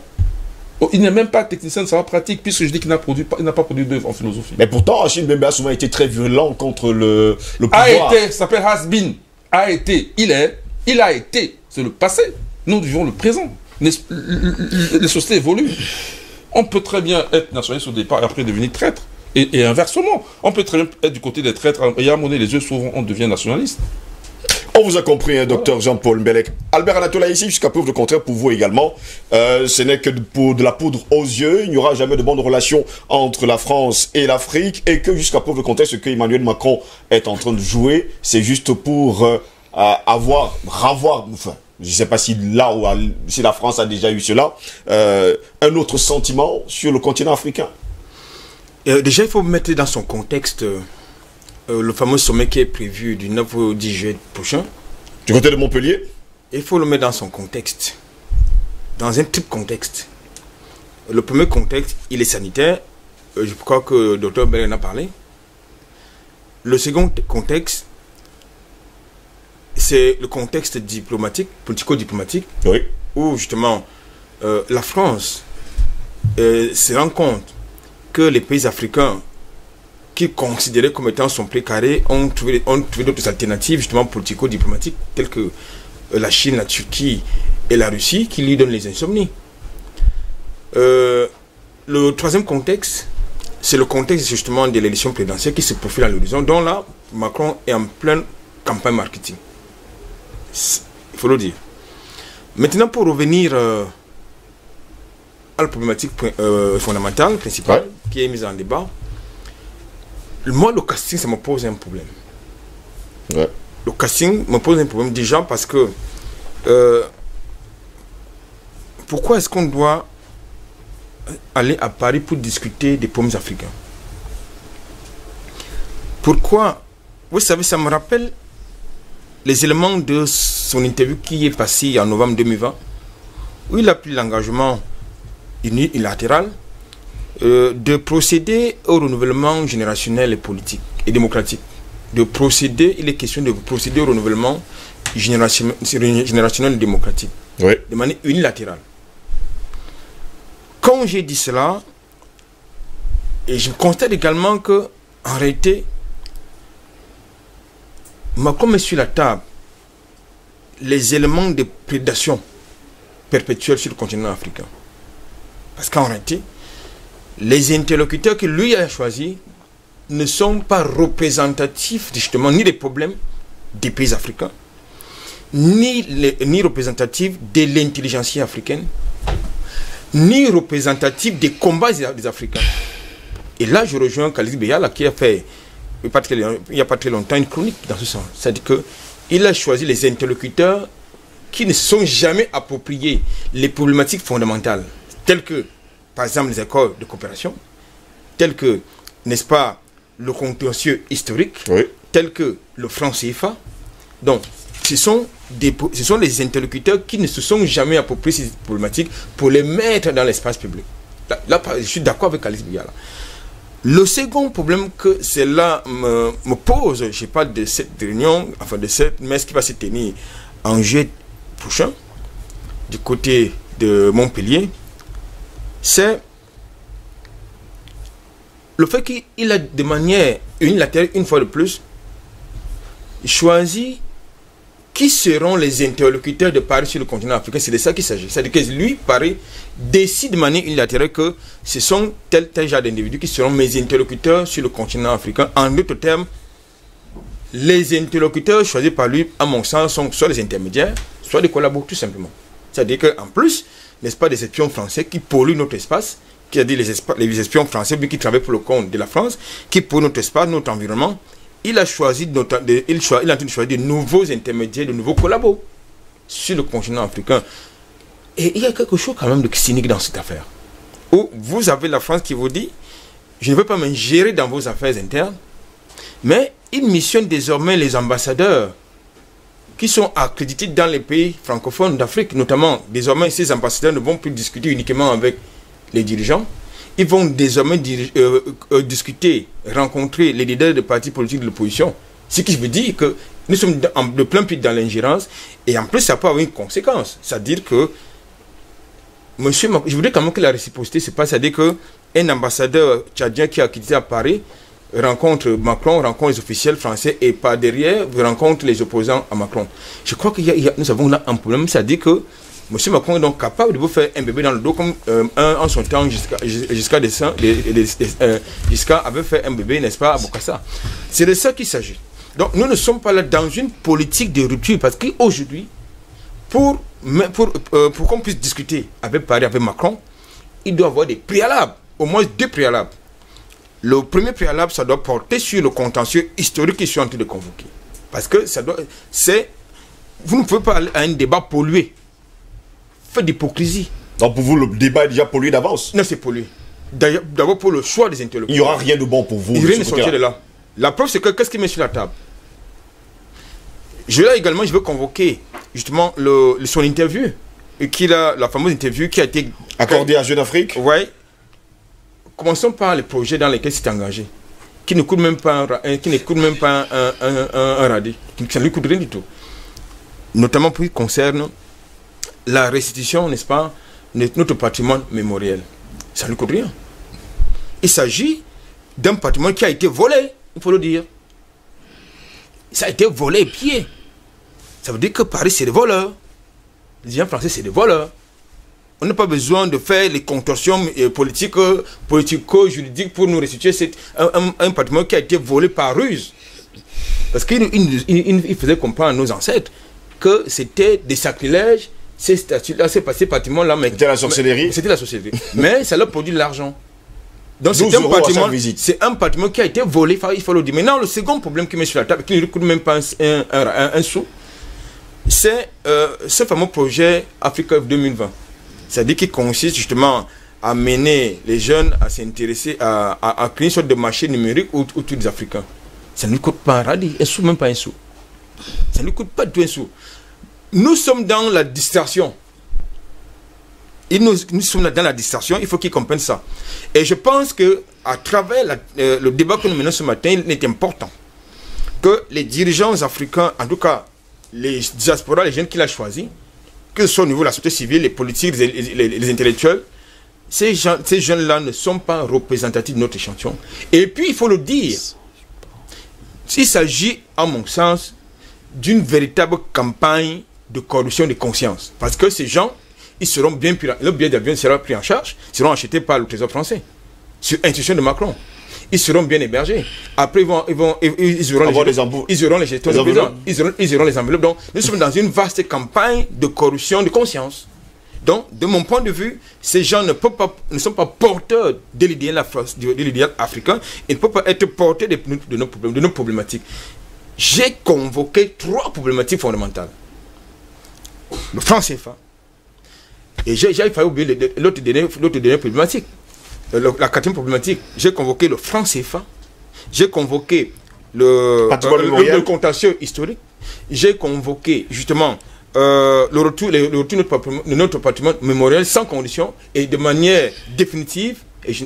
Oh, il n'est même pas technicien de savoir pratique, puisque je dis qu'il n'a pas produit d'œuvre en philosophie. Mais pourtant, Achille Mbembe a souvent été très violent contre le pouvoir. A été, ça s'appelle has-been. A été, il a été. C'est le passé. Nous vivons le présent. Les sociétés évoluent. On peut très bien être nationaliste au départ et après devenir traître. Et inversement, on peut très bien être du côté des traîtres et à mon les yeux s'ouvrent, on devient nationaliste. On vous a compris, hein, docteur Jean-Paul Mbelek. Albert Anatola ici, jusqu'à preuve de contraire pour vous également. Ce n'est que de la poudre aux yeux. Il n'y aura jamais de bonnes relations entre la France et l'Afrique. Et que jusqu'à preuve de contraire, ce que Emmanuel Macron est en train de jouer, c'est juste pour enfin, je ne sais pas si là ou si la France a déjà eu cela, un autre sentiment sur le continent africain. Déjà, il faut mettre dans son contexte le fameux sommet qui est prévu du 9 au 10 juillet prochain. Du côté de Montpellier? Il faut le mettre dans son contexte. Dans un triple contexte. Le premier contexte, il est sanitaire. Je crois que le docteur Belen en a parlé. Le second contexte, c'est le contexte diplomatique, politico-diplomatique, oui, où justement la France se rend compte que les pays africains qui considéraient comme étant son précaré ont trouvé d'autres alternatives justement politico-diplomatiques telles que la Chine, la Turquie et la Russie qui lui donnent les insomnies. Le troisième contexte, c'est le contexte justement de l'élection présidentielle qui se profile à l'horizon, dont là, Macron est en pleine campagne marketing. Il faut le dire. Maintenant, pour revenir à la problématique fondamentale, principale, qui est mise en débat, moi, le casting, ça me pose un problème. Ouais. Le casting me pose un problème déjà parce que pourquoi est-ce qu'on doit aller à Paris pour discuter des problèmes africains? Pourquoi? Vous savez, ça me rappelle les éléments de son interview qui est passé en novembre 2020, où il a pris l'engagement unilatéral de procéder au renouvellement générationnel et politique et démocratique. Il est question de procéder au renouvellement générationnel et démocratique. Oui. De manière unilatérale. Quand j'ai dit cela, et je constate également que, en réalité, Macron met sur la table les éléments de prédation perpétuelle sur le continent africain. Parce qu'en réalité, les interlocuteurs que lui a choisis ne sont pas représentatifs justement ni des problèmes des pays africains, ni représentatifs de l'intelligentsia africaine, ni représentatifs des combats des Africains. Et là, je rejoins Khalid Beyala qui a fait, il n'y a pas très longtemps, une chronique dans ce sens. C'est-à-dire qu'il a choisi les interlocuteurs qui ne se sont jamais appropriés les problématiques fondamentales, telles que, par exemple, les accords de coopération, tels que, n'est-ce pas, le contentieux historique, Oui. tels que le franc CFA. Donc, ce sont les interlocuteurs qui ne se sont jamais appropriés ces problématiques pour les mettre dans l'espace public. Là, je suis d'accord avec Alice Biyala. Le second problème que cela me pose, je parle de cette réunion, enfin de cette messe qui va se tenir en juillet prochain, du côté de Montpellier, c'est le fait qu'il a de manière unilatérale, une fois de plus, choisi qui seront les interlocuteurs de Paris sur le continent africain. C'est de ça qu'il s'agit. C'est-à-dire que lui, Paris, décide de manière unilatérale que ce sont tel genre d'individus qui seront mes interlocuteurs sur le continent africain. En d'autres termes, les interlocuteurs choisis par lui, à mon sens, sont soit des intermédiaires, soit des collaborateurs, tout simplement. C'est-à-dire qu'en plus, n'est-ce pas, des espions français qui polluent notre espace, qui a dit les espions français qui travaillent pour le compte de la France, qui polluent notre espace, notre environnement. Il a choisi il a choisi de nouveaux intermédiaires, de nouveaux collabos sur le continent africain. Et il y a quelque chose quand même de cynique dans cette affaire. Où vous avez la France qui vous dit, je ne veux pas m'ingérer dans vos affaires internes, mais il missionne désormais les ambassadeurs qui sont accrédités dans les pays francophones d'Afrique, notamment. Désormais, ces ambassadeurs ne vont plus discuter uniquement avec les dirigeants. Ils vont désormais discuter, rencontrer les leaders des partis politiques de l'opposition. Ce qui veut dire que nous sommes de plein pied dans l'ingérence. Et en plus, ça peut avoir une conséquence. C'est-à-dire que, monsieur Macron, je voudrais quand même que la réciprocité se passe. C'est-à-dire qu'un ambassadeur tchadien qui a quitté à Paris rencontre Macron, rencontre les officiels français et par derrière, rencontre les opposants à Macron. Je crois que nous avons là un problème. C'est-à-dire que M. Macron est donc capable de vous faire un bébé dans le dos comme en son temps Giscard avait fait un bébé, n'est-ce pas, à Bokassa. C'est de ça qu'il s'agit. Donc nous ne sommes pas là dans une politique de rupture parce qu'aujourd'hui, pour qu'on puisse discuter avec Paris, avec Macron, il doit y avoir des préalables, au moins 2 préalables. Le premier préalable, ça doit porter sur le contentieux historique qu'ils sont en train de convoquer. Parce que vous ne pouvez pas aller à un débat pollué. Fait d'hypocrisie. Donc pour vous, le débat est déjà pollué d'avance? Non, c'est pollué. D'abord pour le choix des interlocuteurs. Il n'y aura rien de bon pour vous. Rien ne sortir de là. La preuve, c'est que qu'est-ce qu'il met sur la table? Je veux convoquer justement son interview. La fameuse interview qui a été accordée à Jeune Afrique. Oui. Commençons par les projets dans lesquels c'est engagé. Qui ne coûtent même pas un radis. Ça ne lui coûte rien du tout. Notamment pour ce qui concerne la restitution, n'est-ce pas, de notre patrimoine mémoriel. Ça ne coûte rien. Il s'agit d'un patrimoine qui a été volé, il faut le dire. Ça a été volé et pillé. Ça veut dire que Paris, c'est des voleurs. Les gens français, c'est des voleurs. On n'a pas besoin de faire les contorsions politico-juridiques pour nous restituer un patrimoine qui a été volé par ruse. Parce qu'il faisait comprendre à nos ancêtres que c'était des sacrilèges ces statues-là, ces bâtiments-là... C'était la sorcellerie. C'était la sorcellerie. Mais ça leur produit de l'argent. Donc c'est un bâtiment qui a été volé, il faut le dire. Maintenant, le second problème qui met sur la table, qui ne coûte même pas un sou, c'est ce fameux projet Africa 2020. C'est-à-dire qui consiste justement à mener les jeunes à s'intéresser, à créer une sorte de marché numérique autour des Africains. Ça ne lui coûte pas un radis, un sou, même pas un sou. Ça ne lui coûte pas du tout un sou. Nous sommes dans la distraction. Nous sommes dans la distraction, il faut qu'ils comprennent ça. Et je pense que à travers le débat que nous menons ce matin, il est important que les dirigeants africains, en tout cas les diasporas, les jeunes qu'il a choisis, que ce soit au niveau de la société civile, les politiques, les intellectuels, ces jeunes-là ne sont pas représentatifs de notre échantillon. Et puis, il faut le dire, il s'agit, à mon sens, d'une véritable campagne de corruption de conscience. Parce que ces gens, ils seront bien pris, le billet d'avion sera pris en charge, seront achetés par le Trésor français, sur instruction de Macron. Ils seront bien hébergés. Après, ils auront les gestions de prison. Ils auront les enveloppes. Donc, nous sommes dans une vaste campagne de corruption de conscience. Donc, de mon point de vue, ces gens ne sont pas porteurs de l'idéal africain. Ils ne peuvent pas être porteurs de nos problématiques. J'ai convoqué 3 problématiques fondamentales. Le franc CFA. Et j'ai failli oublier l'autre dernière problématique. La 4e problématique, j'ai convoqué le franc CFA, j'ai convoqué le contentieux historique, j'ai convoqué justement le retour de notre patrimoine mémoriel sans condition et de manière définitive. Et je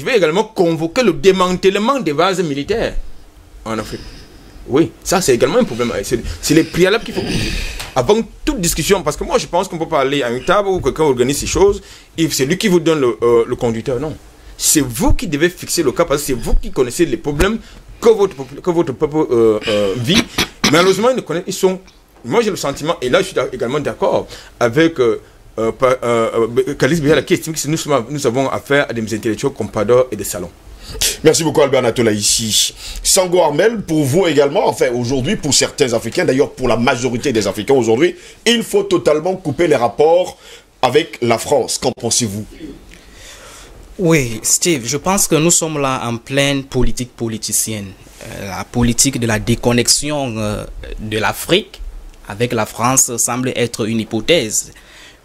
vais également convoquer le démantèlement des bases militaires en Afrique. Oui, ça c'est également un problème. C'est les préalables qu'il faut poser. Avant toute discussion, parce que moi je pense qu'on peut pas aller à une table où quelqu'un organise ces choses, c'est lui qui vous donne le conducteur. Non. C'est vous qui devez fixer le cas, parce que c'est vous qui connaissez les problèmes que votre peuple vit. Malheureusement, moi j'ai le sentiment, et là je suis également d'accord avec Khalis Biala qui estime que nous avons affaire à des intellectuels compadres et des salons. Merci beaucoup Albert Natola ici. Sango Armel, pour vous également, enfin aujourd'hui pour certains Africains, d'ailleurs pour la majorité des Africains aujourd'hui, il faut totalement couper les rapports avec la France. Qu'en pensez-vous? Oui, Steve, je pense que nous sommes là en pleine politique politicienne. La politique de la déconnexion de l'Afrique avec la France semble être une hypothèse.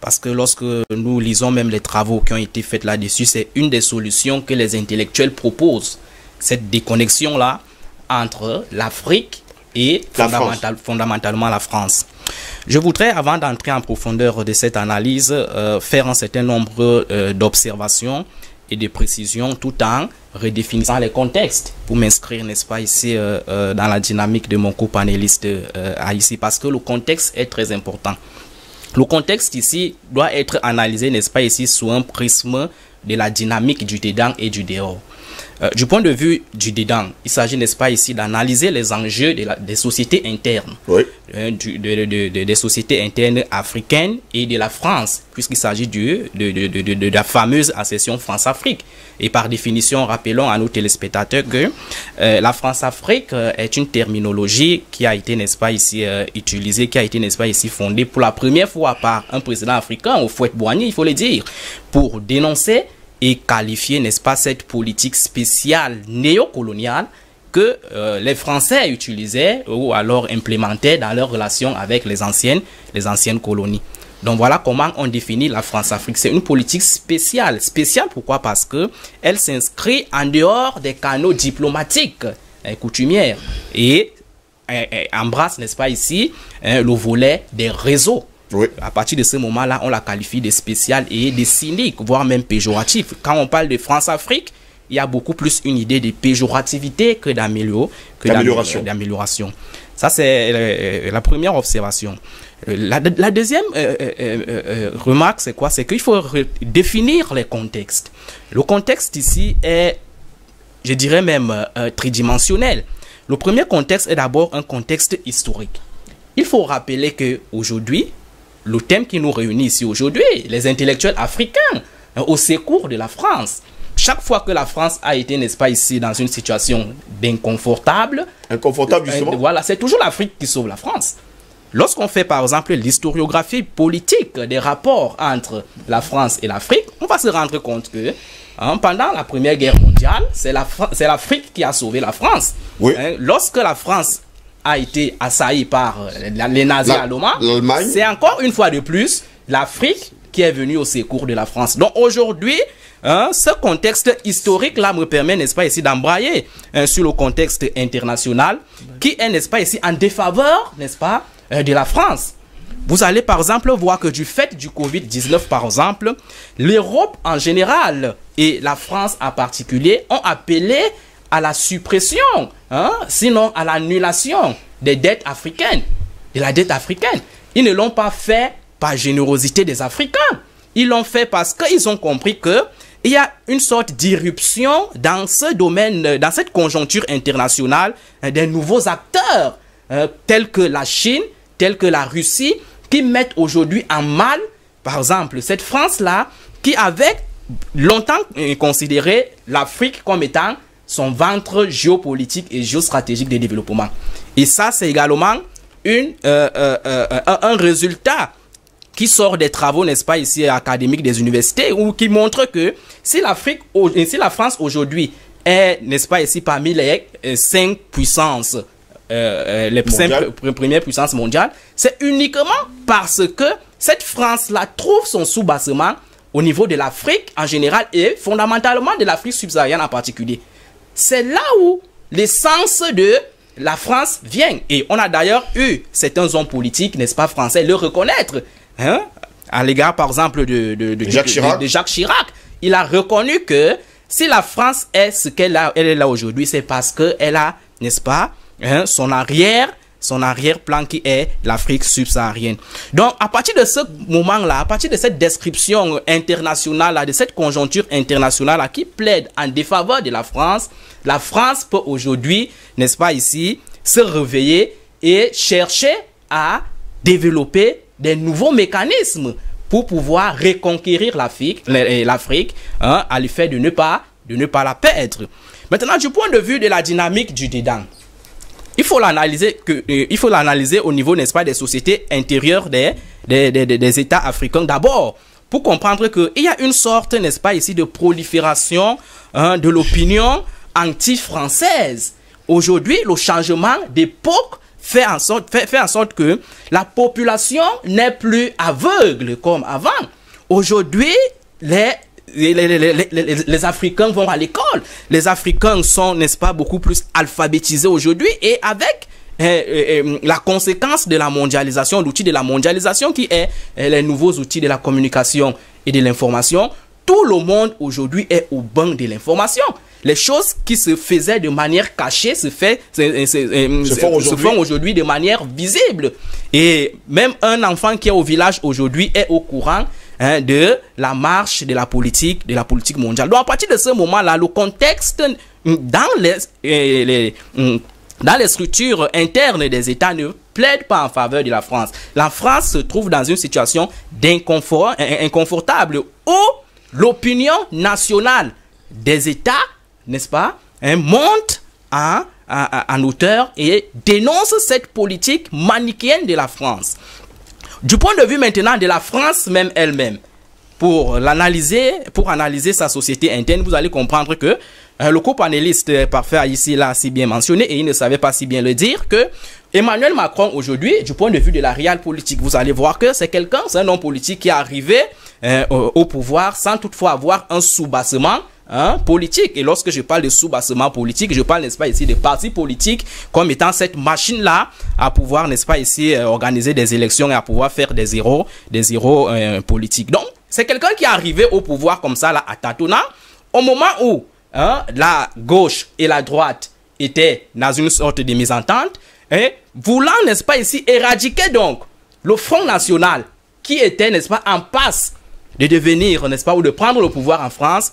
Parce que lorsque nous lisons même les travaux qui ont été faits là-dessus, c'est une des solutions que les intellectuels proposent. Cette déconnexion-là entre l'Afrique et fondamentalement la France. Je voudrais, avant d'entrer en profondeur de cette analyse, faire un certain nombre d'observations et de précisions tout en redéfinissant les contextes pour m'inscrire, n'est-ce pas, ici dans la dynamique de mon co-panéliste ici, parce que le contexte est très important. Le contexte ici doit être analysé, n'est-ce pas, ici sous un prisme de la dynamique du dedans et du dehors. Du point de vue du dedans, il s'agit, n'est-ce pas, ici d'analyser les enjeux des sociétés internes, oui. Des sociétés internes africaines et de la France, puisqu'il s'agit de la fameuse accession France-Afrique. Et par définition, rappelons à nos téléspectateurs que la France-Afrique est une terminologie qui a été, n'est-ce pas, ici utilisée, qui a été, n'est-ce pas, ici fondée pour la première fois par un président africain, Houphouët-Boigny, il faut le dire, pour dénoncer et qualifier, n'est-ce pas, cette politique spéciale néocoloniale que les Français utilisaient ou alors implémentaient dans leurs relations avec les anciennes colonies. Donc voilà comment on définit la France-Afrique. C'est une politique spéciale. Spéciale pourquoi? Parce que elle s'inscrit en dehors des canaux diplomatiques coutumières et embrasse, n'est-ce pas, ici le volet des réseaux. Oui. À partir de ce moment-là, on la qualifie de spéciale et de cynique, voire même péjoratif. Quand on parle de France-Afrique, il y a beaucoup plus une idée de péjorativité que d'amélioration. Ça, c'est la première observation. La deuxième remarque, c'est quoi? C'est qu'il faut définir les contextes. Le contexte ici est, je dirais même, tridimensionnel. Le premier contexte est d'abord un contexte historique. Il faut rappeler qu'aujourd'hui, le thème qui nous réunit ici aujourd'hui, les intellectuels africains au secours de la France. Chaque fois que la France a été, n'est-ce pas, ici dans une situation d'inconfortable, inconfortable justement. Voilà, c'est toujours l'Afrique qui sauve la France. lorsqu'on fait par exemple l'historiographie politique des rapports entre la France et l'Afrique, on va se rendre compte que pendant la Première Guerre mondiale, c'est l'Afrique qui a sauvé la France. Oui. Lorsque la France a été assaillie par les nazis allemands, c'est encore une fois de plus l'Afrique qui est venue au secours de la France. Donc aujourd'hui, ce contexte historique-là me permet, n'est-ce pas, ici d'embrayer sur le contexte international qui est, n'est-ce pas, ici en défaveur, n'est-ce pas, de la France. Vous allez par exemple voir que du fait du Covid-19, par exemple, l'Europe en général et la France en particulier ont appelé à la suppression, sinon à l'annulation des dettes africaines, de la dette africaine. Ils ne l'ont pas fait par générosité des Africains. Ils l'ont fait parce qu'ils ont compris que il y a une sorte d'irruption dans ce domaine, dans cette conjoncture internationale, des nouveaux acteurs, tels que la Chine, tels que la Russie, qui mettent aujourd'hui en mal, par exemple, cette France-là, qui avait longtemps considéré l'Afrique comme étant son ventre géopolitique et géostratégique de développement. Et ça, c'est également un résultat qui sort des travaux, n'est-ce pas, ici académiques des universités, ou qui montre que si la France aujourd'hui est, n'est-ce pas, ici parmi les 5 puissances, les 5 premières puissances mondiales, c'est uniquement parce que cette France-là trouve son soubassement au niveau de l'Afrique en général et fondamentalement de l'Afrique subsaharienne en particulier. C'est là où l'essence de la France vient. Et on a d'ailleurs eu certains hommes politiques, n'est-ce pas, français, le reconnaître. À l'égard, par exemple, de Jacques Chirac. Il a reconnu que si la France est ce qu'elle est là aujourd'hui, c'est parce qu'elle a, n'est-ce pas, son arrière-plan qui est l'Afrique subsaharienne. Donc, à partir de ce moment-là, à partir de cette description internationale, de cette conjoncture internationale qui plaide en défaveur de la France peut aujourd'hui, n'est-ce pas ici, se réveiller et chercher à développer des nouveaux mécanismes pour pouvoir reconquérir l'Afrique, à l'effet de ne pas la perdre. Maintenant, du point de vue de la dynamique du dédain, il faut l'analyser au niveau, n'est-ce pas, des sociétés intérieures des États africains. D'abord, pour comprendre qu'il y a une sorte, n'est-ce pas, ici, de prolifération de l'opinion anti-française. Aujourd'hui, le changement d'époque fait en sorte que la population n'est plus aveugle comme avant. Aujourd'hui, les Africains vont à l'école. Les Africains sont, n'est-ce pas, beaucoup plus alphabétisés aujourd'hui et avec la conséquence de la mondialisation, l'outil de la mondialisation qui est les nouveaux outils de la communication et de l'information, tout le monde aujourd'hui est au banc de l'information. Les choses qui se faisaient de manière cachée se font aujourd'hui de manière visible. Et même un enfant qui est au village aujourd'hui est au courant de la marche de la politique mondiale. Donc à partir de ce moment-là, le contexte dans les structures internes des États ne plaide pas en faveur de la France. La France se trouve dans une situation inconfortable où l'opinion nationale des États, n'est-ce pas, monte en hauteur et dénonce cette politique manichéenne de la France. Du point de vue maintenant de la France même elle-même, pour analyser sa société interne, vous allez comprendre que le co-panéliste parfait ici l'a si bien mentionné et il ne savait pas si bien le dire que Emmanuel Macron aujourd'hui, du point de vue de la réelle politique, vous allez voir que c'est un homme politique qui est arrivé au pouvoir sans toutefois avoir un soubassement politique. Et lorsque je parle de soubassement politique, je parle, n'est-ce pas, ici des partis politiques comme étant cette machine-là à pouvoir, n'est-ce pas, ici organiser des élections et à pouvoir faire des héros politiques. Donc, c'est quelqu'un qui est arrivé au pouvoir comme ça, là, à tâtonnant, au moment où la gauche et la droite étaient dans une sorte de mésentente, voulant, n'est-ce pas, ici éradiquer donc le Front National qui était, n'est-ce pas, en passe de devenir, n'est-ce pas, ou de prendre le pouvoir en France.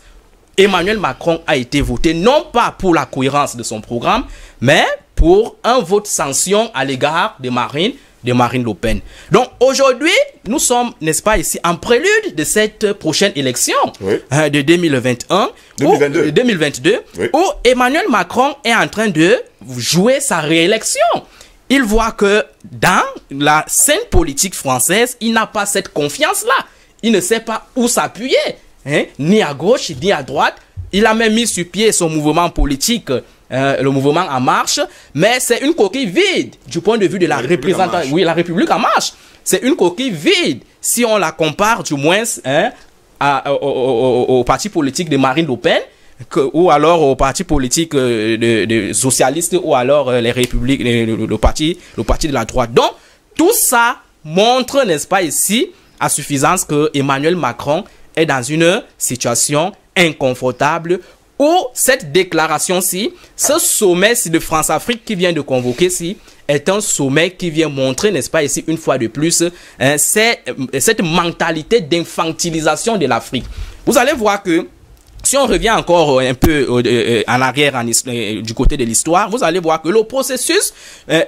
Emmanuel Macron a été voté non pas pour la cohérence de son programme, mais pour un vote sanction à l'égard de Marine Le Pen. Donc aujourd'hui, nous sommes, n'est-ce pas, ici en prélude de cette prochaine élection de 2022, oui, où Emmanuel Macron est en train de jouer sa réélection. il voit que dans la scène politique française, il n'a pas cette confiance-là. Il ne sait pas où s'appuyer, hein, ni à gauche, ni à droite. Il a même mis sur pied son mouvement politique, le mouvement En Marche, mais c'est une coquille vide du point de vue de la représentation. Oui, la République En Marche. C'est une coquille vide si on la compare du moins, hein, au parti politique de Marine Le Pen, ou alors au parti politique de socialistes, ou alors les républiques, le parti de la droite. Donc, tout ça montre, n'est-ce pas, ici, à suffisance que Emmanuel Macron est dans une situation inconfortable où cette déclaration-ci, ce sommet-ci de France-Afrique qui vient de convoquer-ci, est un sommet qui vient montrer, n'est-ce pas, ici, une fois de plus, hein, cette mentalité d'infantilisation de l'Afrique. Vous allez voir que, si on revient encore un peu en arrière du côté de l'histoire, vous allez voir que le processus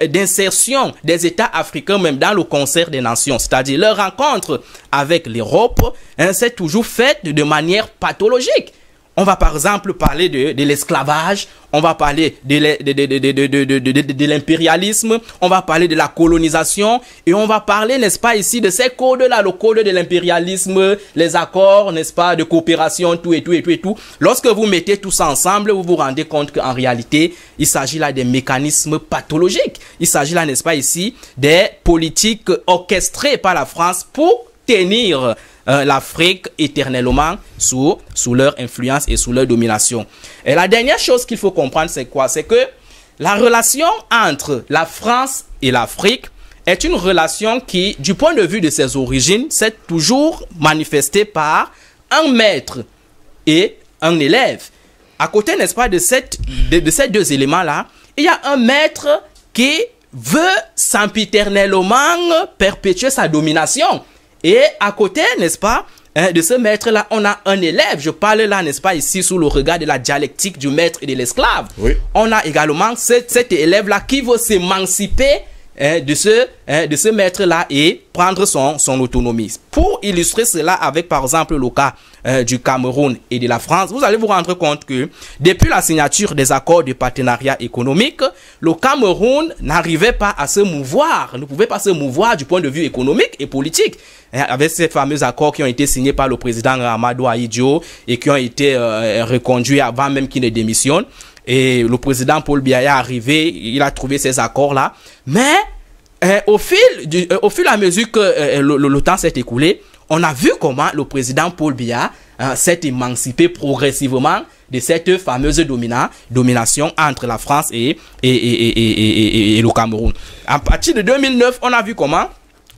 d'insertion des États africains, même dans le concert des nations, c'est-à-dire leur rencontre avec l'Europe, hein, c'est toujours fait de manière pathologique. On va par exemple parler de l'esclavage, on va parler de l'impérialisme, on va parler de la colonisation, et on va parler, n'est-ce pas, ici, de ces codes-là, le code de l'impérialisme, les accords, n'est-ce pas, de coopération, tout et tout et tout et tout. Lorsque vous mettez tout ça ensemble, vous vous rendez compte qu'en réalité, il s'agit là des mécanismes pathologiques. Il s'agit là, n'est-ce pas, ici, des politiques orchestrées par la France pour tenir l'Afrique éternellement sous leur influence et sous leur domination. Et la dernière chose qu'il faut comprendre, c'est quoi? C'est que la relation entre la France et l'Afrique est une relation qui, du point de vue de ses origines, s'est toujours manifestée par un maître et un élève. À côté, n'est-ce pas, de ces deux éléments-là, il y a un maître qui veut sempiternellement perpétuer sa domination. Et à côté, n'est-ce pas, de ce maître-là, on a un élève. Je parle là, n'est-ce pas, ici, sous le regard de la dialectique du maître et de l'esclave. Oui. On a également cet élève-là qui veut s'émanciper de ce maître-là et prendre son autonomie. Pour illustrer cela avec, par exemple, le cas du Cameroun et de la France, vous allez vous rendre compte que depuis la signature des accords de partenariat économique, le Cameroun n'arrivait pas à se mouvoir, ne pouvait pas se mouvoir du point de vue économique et politique. Avec ces fameux accords qui ont été signés par le président Amadou Ahidjo et qui ont été reconduits avant même qu'il ne démissionne. Et le président Paul Biya est arrivé, il a trouvé ces accords-là. Mais au fil et à mesure que le temps s'est écoulé, on a vu comment le président Paul Biya s'est émancipé progressivement de cette fameuse domination entre la France et le Cameroun. À partir de 2009, on a vu comment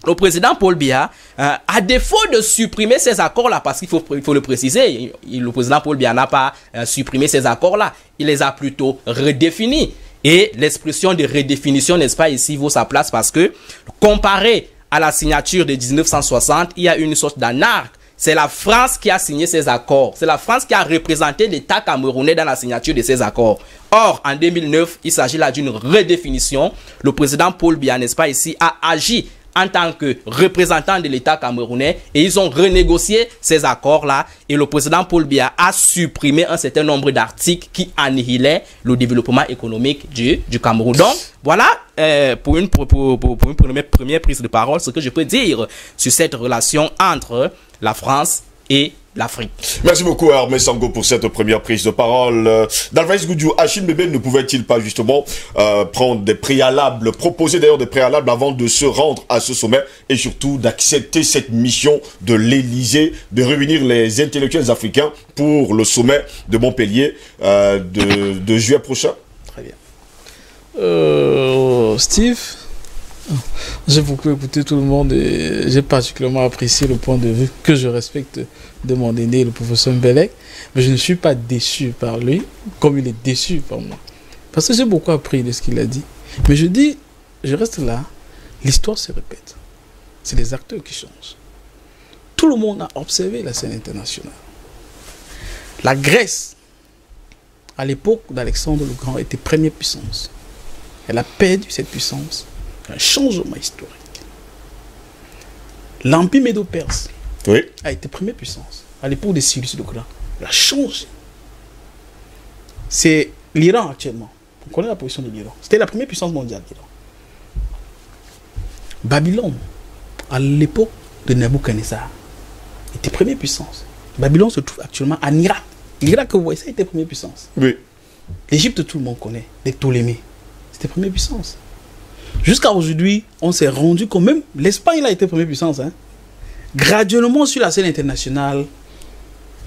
le président Paul Biya, à défaut de supprimer ces accords-là, parce qu'il faut le préciser, le président Paul Biya n'a pas supprimé ces accords-là, il les a plutôt redéfinis. Et l'expression de redéfinition, n'est-ce pas, ici, vaut sa place parce que, comparé à la signature de 1960, il y a une sorte d'anarque. C'est la France qui a signé ces accords. C'est la France qui a représenté l'État camerounais dans la signature de ces accords. Or, en 2009, il s'agit là d'une redéfinition. Le président Paul Biya, n'est-ce pas, ici, a agi en tant que représentant de l'État camerounais et ils ont renégocié ces accords-là et le président Paul Biya a supprimé un certain nombre d'articles qui annihilaient le développement économique du Cameroun. Donc, voilà pour une première prise de parole ce que je peux dire sur cette relation entre la France et l'Afrique. Merci beaucoup Hermès Sango pour cette première prise de parole. Dalvaïs Goudjou, Achille Mbembe ne pouvait-il pas justement prendre des préalables, proposer d'ailleurs des préalables avant de se rendre à ce sommet et surtout d'accepter cette mission de l'Élysée, de réunir les intellectuels africains pour le sommet de Montpellier de juillet prochain? Très bien. Steve, j'ai beaucoup écouté tout le monde et j'ai particulièrement apprécié le point de vue que je respecte de mon aîné, le professeur Mbelek, mais je ne suis pas déçu par lui comme il est déçu par moi. Parce que j'ai beaucoup appris de ce qu'il a dit. Mais je dis, je reste là, l'histoire se répète. C'est les acteurs qui changent. Tout le monde a observé la scène internationale. La Grèce, à l'époque d'Alexandre le Grand, était première puissance. Elle a perdu cette puissance. Un changement historique. L'Empire médo-perse a été première puissance. À l'époque de Cyrus le Grand, il a changé. C'est l'Iran actuellement. On connaît la position de l'Iran. C'était la première puissance mondiale, l'Iran. Babylone, à l'époque de Nebuchadnezzar, était première puissance. Babylone se trouve actuellement en Irak. L'Irak, vous voyez, ça était première puissance. Oui. L'Égypte, tout le monde connaît, les Ptolémées. C'était première puissance. Jusqu'à aujourd'hui, on s'est rendu compte, même l'Espagne a été première puissance. Hein. Graduellement, sur la scène internationale,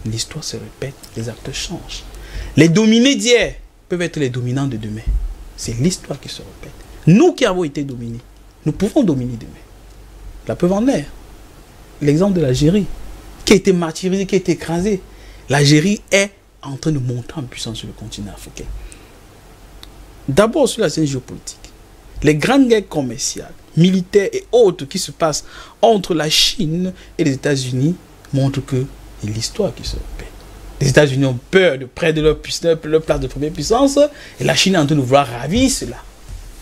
l'histoire se répète, les acteurs changent. Les dominés d'hier peuvent être les dominants de demain. C'est l'histoire qui se répète. Nous qui avons été dominés, nous pouvons dominer demain. La preuve en est. L'exemple de l'Algérie, qui a été martyrisée, qui a été écrasée. L'Algérie est en train de monter en puissance sur le continent africain. D'abord sur la scène géopolitique. Les grandes guerres commerciales, militaires et autres qui se passent entre la Chine et les États-Unis montrent que c'est l'histoire qui se répète. Les États-Unis ont peur de près de leur place de première puissance et la Chine est en train de vouloir ravir cela.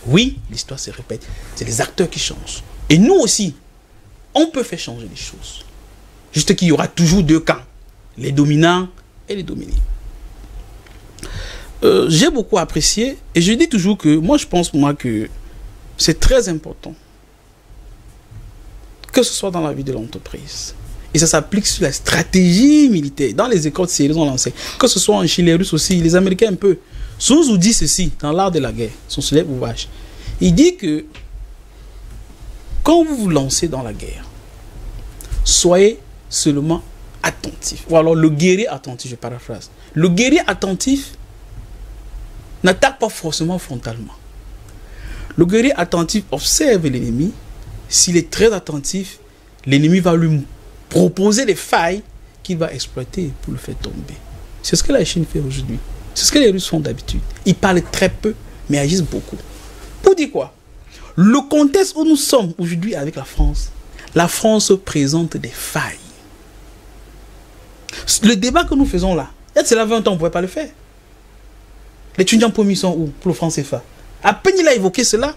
Oui, l'histoire se répète. C'est les acteurs qui changent. Et nous aussi, on peut faire changer les choses. Juste qu'il y aura toujours deux camps. Les dominants et les dominés. J'ai beaucoup apprécié et je dis toujours que moi je pense que c'est très important que ce soit dans la vie de l'entreprise. Et ça s'applique sur la stratégie militaire. Dans les écoles sérieuses, on l'enseigne. Que ce soit en Chine, les Russes aussi, les Américains un peu. Sun Tzu dit ceci dans l'art de la guerre, son célèbre ouvrage. Il dit que quand vous vous lancez dans la guerre, soyez seulement attentif. Ou alors le guerrier attentif, je paraphrase. Le guerrier attentif n'attaque pas forcément frontalement. Le guerrier attentif observe l'ennemi. S'il est très attentif, l'ennemi va lui proposer des failles qu'il va exploiter pour le faire tomber. C'est ce que la Chine fait aujourd'hui. C'est ce que les Russes font d'habitude. Ils parlent très peu, mais agissent beaucoup. Pour dire quoi? Le contexte où nous sommes aujourd'hui avec la France présente des failles. Le débat que nous faisons là, il y a cela 20 ans, on ne pouvait pas le faire. Les étudiants promis sont où pour le franc CFA? À peine il a évoqué cela,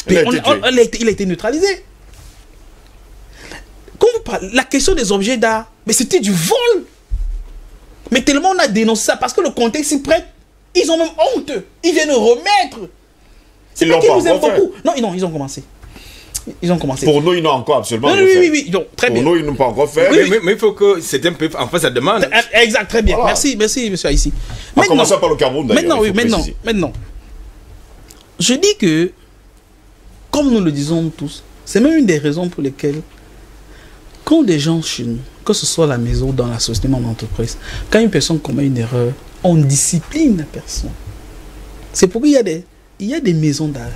il a été neutralisé. Quand vous parlez, la question des objets d'art, mais c'était du vol. Mais tellement on a dénoncé ça parce que le contexte s'y prête. Ils ont même honte. Ils viennent remettre. C'est pas qu'ils nous aiment beaucoup. Non, ils ont commencé. Ils ont commencé. Pour nous, ils n'ont encore absolument rien fait. Oui, donc, très bien. Pour nous, ils n'ont pas encore fait. Mais il faut que c'est un peu en fait ça demande. Exact, très bien. Voilà. Merci, monsieur Haïssi. En commençant par le Cameroun, d'ailleurs. Maintenant. Je dis que, comme nous le disons tous, c'est même une des raisons pour lesquelles, quand des gens chez nous, que ce soit à la maison, dans la société, dans l'entreprise, quand une personne commet une erreur, on discipline la personne. C'est pourquoi il y a des maisons d'arrêt.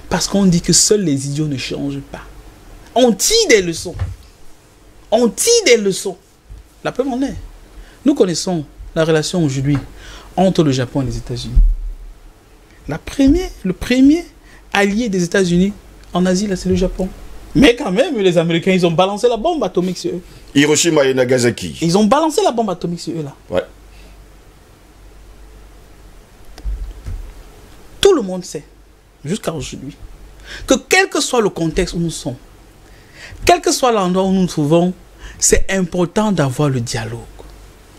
Parce qu'on dit que seuls les idiots ne changent pas. On tire des leçons. La preuve en est. Nous connaissons la relation aujourd'hui entre le Japon et les États-Unis. Le premier allié des États-Unis en Asie, là, c'est le Japon. Mais quand même, les Américains, ils ont balancé la bombe atomique sur eux. Hiroshima et Nagasaki. Ils ont balancé la bombe atomique sur eux, là. Ouais. Tout le monde sait, jusqu'à aujourd'hui, que quel que soit le contexte où nous sommes, quel que soit l'endroit où nous nous trouvons, c'est important d'avoir le dialogue.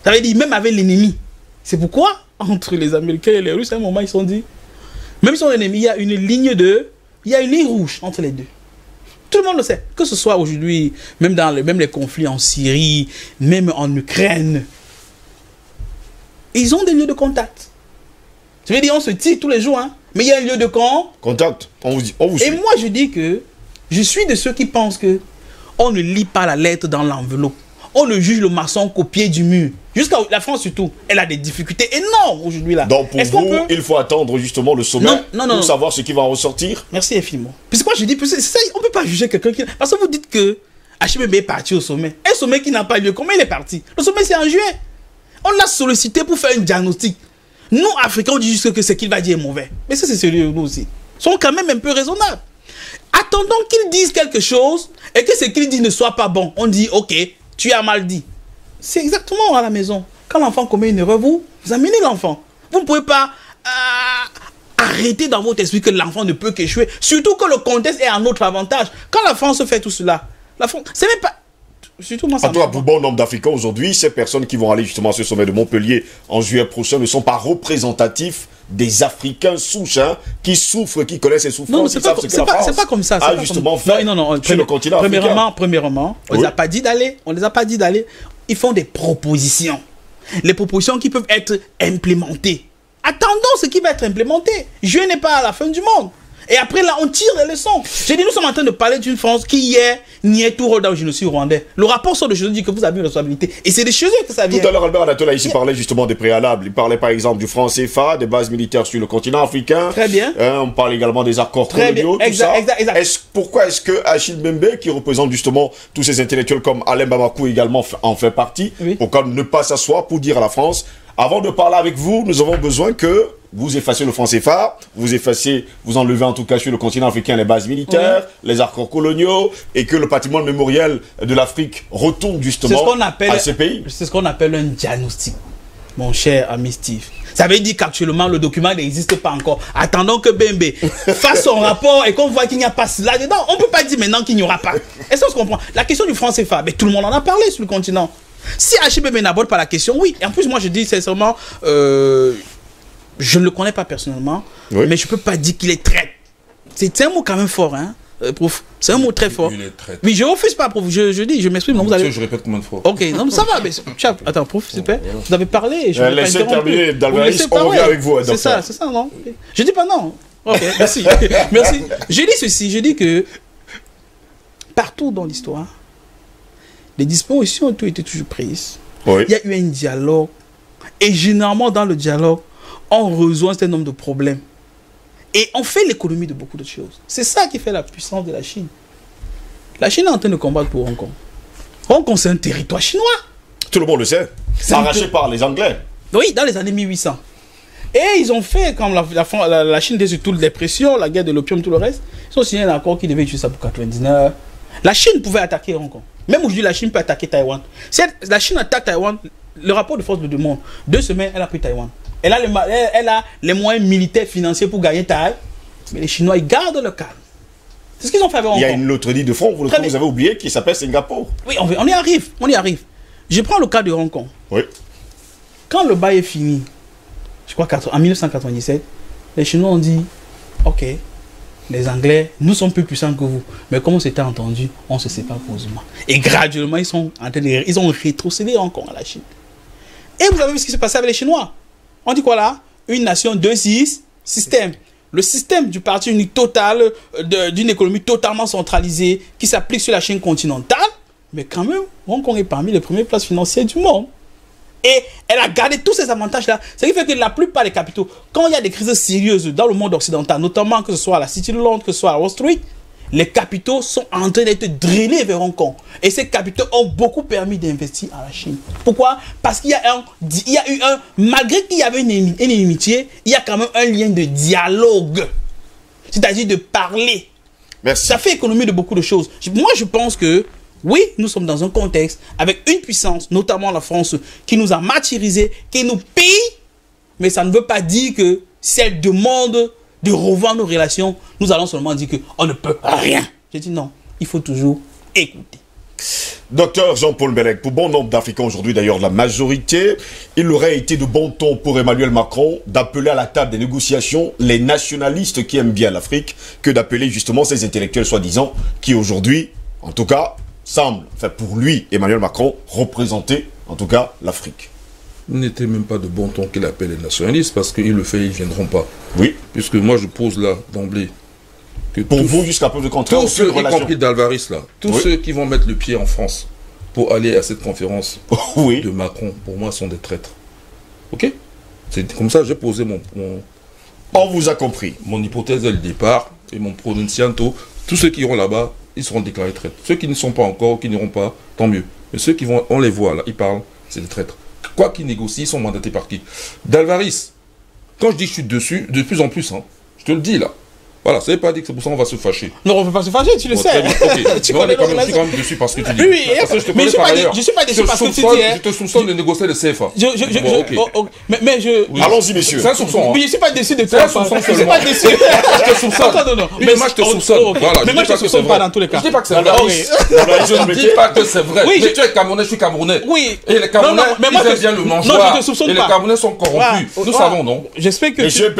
Ça veut dire, même avec l'ennemi. C'est pourquoi, entre les Américains et les Russes, à un moment, ils se sont dit, même si on est ennemis, il y a une ligne rouge entre les deux. Tout le monde le sait. Que ce soit aujourd'hui, même dans les conflits en Syrie, même en Ukraine, ils ont des lieux de contact. Je veux dire, on se tire tous les jours, hein, mais il y a un lieu de contact. On vous Et suit. moi, je dis que je suis de ceux qui pensent que on ne lit pas la lettre dans l'enveloppe. On ne juge le maçon qu'au pied du mur. Jusqu'à la France surtout, elle a des difficultés énormes aujourd'hui là. Donc pour vous, il faut attendre justement le sommet pour savoir ce qui va en ressortir. Merci infiniment. Parce que moi je dis, c'est ça, on ne peut pas juger quelqu'un qui... Parce que vous dites que HMB est parti au sommet. Un sommet qui n'a pas lieu, comment il est parti? Le sommet c'est en juin. On l'a sollicité pour faire un diagnostic. Nous, Africains, on dit juste que ce qu'il va dire est mauvais. Mais ça c'est sérieux, nous aussi. Ils sont quand même un peu raisonnables. Attendons qu'ils disent quelque chose et que ce qu'ils disent ne soit pas bon. On dit, ok, tu as mal dit. C'est exactement à la maison. Quand l'enfant commet une erreur, vous amenez l'enfant. Vous ne pouvez pas arrêter dans votre esprit que l'enfant ne peut qu'échouer. Surtout que le contexte est à notre avantage. Quand la France fait tout cela, la France, c'est même pas... surtout moi, En tout cas, pour bon nombre d'Africains aujourd'hui, ces personnes qui vont aller justement à ce sommet de Montpellier en juillet prochain ne sont pas représentatifs des Africains souches, hein, qui souffrent, qui connaissent ces souffrances. Non, c'est pas comme ça. Ah, justement, fait non, sur le continent africain. Premièrement, on les a pas dit d'aller. On les a pas dit d'aller. Ils font des propositions. Les propositions qui peuvent être implémentées. Attendons ce qui va être implémenté. Je n'est pas à la fin du monde. Et après, là, on tire les leçons. J'ai dit, nous sommes en train de parler d'une France qui hier niait tout rôle dans le génocide rwandais. Le rapport sort de chez eux dit que vous avez une responsabilité. Et c'est de chez eux que ça vient. Tout à l'heure, Albert Anatola ici parlait justement des préalables. Il parlait par exemple du franc CFA, des bases militaires sur le continent africain. Très bien. On parle également des accords Très coloniaux, bien. tout ça. Exact. Pourquoi est-ce que Achille Mbembe, qui représente justement tous ces intellectuels comme Alain Bamakou également en fait partie, Oui. pourquoi ne pas s'asseoir pour dire à la France, avant de parler avec vous, nous avons besoin que vous effaciez le franc CFA, vous enlevez en tout cas sur le continent africain les bases militaires, les accords coloniaux, et que le patrimoine mémoriel de l'Afrique retourne justement à ces pays. C'est ce qu'on appelle un diagnostic, mon cher ami Steve. Ça veut dire qu'actuellement, le document n'existe pas encore. Attendons que Bembe fasse son rapport et qu'on voit qu'il n'y a pas cela dedans. On ne peut pas dire maintenant qu'il n'y aura pas. Est-ce qu'on se comprend? La question du franc CFA, mais tout le monde en a parlé sur le continent. Si HBB n'aborde pas la question, oui. Et en plus, moi, je dis sincèrement, je ne le connais pas personnellement, oui, mais je ne peux pas dire qu'il est traître. C'est un mot quand même fort, hein, prof. C'est un mot très fort. Il est traître. Oui, je refuse pas, prof. Je dis, je m'exprime. Vous allez... Je répète combien de fois? Ok, non, ça va. Mais... Attends, prof, s'il te plaît. Vous avez parlé. Et je laissez terminer, Dalvaris, on revient avec vous. C'est ça, non? Je dis pas non. Ok, merci. Merci. Je dis ceci, je dis que partout dans l'histoire, les dispositions ont été toujours prises. Oui. Il y a eu un dialogue. Et généralement, dans le dialogue, on résout un certain nombre de problèmes. Et on fait l'économie de beaucoup d'autres choses. C'est ça qui fait la puissance de la Chine. La Chine est en train de combattre pour Hong Kong. Hong Kong, c'est un territoire chinois. Tout le monde le sait. Arraché par les Anglais. Oui, dans les années 1800. Et ils ont fait, comme la Chine était sous toute les pressions, la guerre de l'opium, tout le reste, ils ont signé un accord qui devait utiliser ça pour 99. La Chine pouvait attaquer Hong Kong. Même aujourd'hui, la Chine peut attaquer Taïwan. Si la Chine attaque Taïwan, le rapport de force le demande. 2 semaines, elle a pris Taïwan. Elle a les moyens militaires financiers pour gagner Taïwan. Mais les Chinois, ils gardent le calme. C'est ce qu'ils ont fait avec Hong Kong. Il y a une autre ligne de front, vous avez oublié, qui s'appelle Singapour. Oui, on y arrive. On y arrive. Je prends le cas de Hong Kong. Oui. Quand le bail est fini, je crois en 1997, les Chinois ont dit, ok, les Anglais, nous sommes plus puissants que vous. Mais comme on s'était entendu, on se sépare posément. Et graduellement, ils ont rétrocédé encore à la Chine. Et vous avez vu ce qui s'est passé avec les Chinois. On dit quoi là? Une nation, 2 systèmes. Le système du parti unique total, d'une économie totalement centralisée, qui s'applique sur la Chine continentale. Mais quand même, Hong Kong est parmi les premières places financières du monde. Et elle a gardé tous ces avantages-là. Ce qui fait que la plupart des capitaux, quand il y a des crises sérieuses dans le monde occidental, notamment que ce soit à la City de Londres, que ce soit à Wall Street, les capitaux sont en train d'être drainés vers Hong Kong. Et ces capitaux ont beaucoup permis d'investir à la Chine. Pourquoi? Parce qu'il y a eu malgré qu'il y avait une inimitié, il y a quand même un lien de dialogue. C'est-à-dire de parler. Merci. Ça fait économie de beaucoup de choses. Moi, je pense que oui, nous sommes dans un contexte avec une puissance, notamment la France, qui nous a martyrisés, qui nous paye, mais ça ne veut pas dire que si elle demande de revoir nos relations, nous allons seulement dire qu'on ne peut rien. J'ai dit non, il faut toujours écouter. Docteur Jean-Paul Bellec, pour bon nombre d'Africains aujourd'hui, d'ailleurs la majorité, il aurait été de bon ton pour Emmanuel Macron d'appeler à la table des négociations les nationalistes qui aiment bien l'Afrique que d'appeler justement ces intellectuels soi-disant qui aujourd'hui, en tout cas, semble, enfin pour lui, Emmanuel Macron, représenter, en tout cas, l'Afrique. Il n'était même pas de bon ton qu'il appelle les nationalistes, parce qu'il le fait, ils ne viendront pas. Oui. Puisque moi, je pose là, d'emblée, que pour vous, jusqu'à peu de contraire, tous ceux, y compris d'Alvaris, là, tous ceux qui vont mettre le pied en France pour aller à cette conférence de Macron, pour moi, sont des traîtres. Ok? C'est comme ça, j'ai posé on vous a compris. Mon hypothèse dès le départ, et mon prononcianto. Tous ceux qui iront là-bas, ils seront déclarés traîtres. Ceux qui ne sont pas encore, qui n'iront pas, tant mieux. Mais ceux qui vont, on les voit là, ils parlent, c'est des traîtres. Quoi qu'ils négocient, ils sont mandatés par qui? D'Alvaris. Quand je dis que je suis dessus, de plus en plus, hein, je te le dis là. Voilà, ça veut pas dire que c'est pour ça qu'on va se fâcher. Non, on ne peut pas se fâcher, tu le Bon, sais. très bien, ok. Tu Mais on connais est quand même, la je suis quand même dessus parce que tu dis. Oui, oui, Parce que je te mais connais par ailleurs. je suis pas déçu parce que tu dis. Je te soupçonne de négocier le CFA. Bon, ok. Mais je. Oui. Allons-y, messieurs. C'est un soupçon. Hein. Oui, je suis pas déçu de C'est toi. un soupçon Je suis seulement. pas déçu. Je te soupçonne. Attends, non. Oui, mais moi, je te soupçonne. Voilà, mais moi, je te soupçonne pas dans tous les cas. Je dis pas que c'est vrai. Ok. Je ne dis pas que c'est vrai. Oui, Mais tu es Camerounais, je suis Camerounais. Oui. Et les Camerounais, mais moi, ils aiment bien le mangeoir. Non, je te soupçonne et les pas. Camerounais sont corrompus. Nous savons, non? J'espère que Monsieur,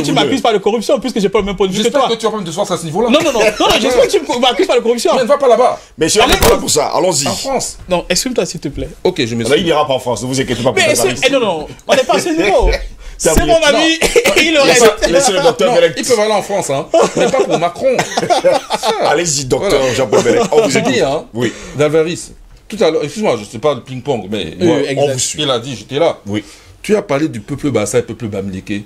tu m'accuses pas de corruption puisque j'ai pas le même point de vue que J'espère toi. que tu vas pas me décevoir à ce niveau-là. Non, j'espère que tu m'accuses pas de corruption. Mais ne va pas là-bas. Messieurs, on n'est pas là pour ça. Allons-y. En France. Non, exprime-toi s'il te plaît. Ok, je Là, il m'excuse. n'ira pas en France, ne vous inquiétez pas pour Mais ça. non, on n'est pas à ce niveau. C'est oublié. mon ami, il le reste. Laissez le docteur Non, Bellec. ils peuvent aller en France, hein. Mais pas pour Macron. Allez-y, docteur Voilà. Jean-Paul Bellec. On vous Je écoute. dis, hein. Oui. D'Alvaris. Tout à l'heure, excuse-moi, je ne sais pas de ping-pong, mais exact. On vous suit. il a dit, j'étais là. Oui. Tu as parlé du peuple Bassa et du peuple Bamileke.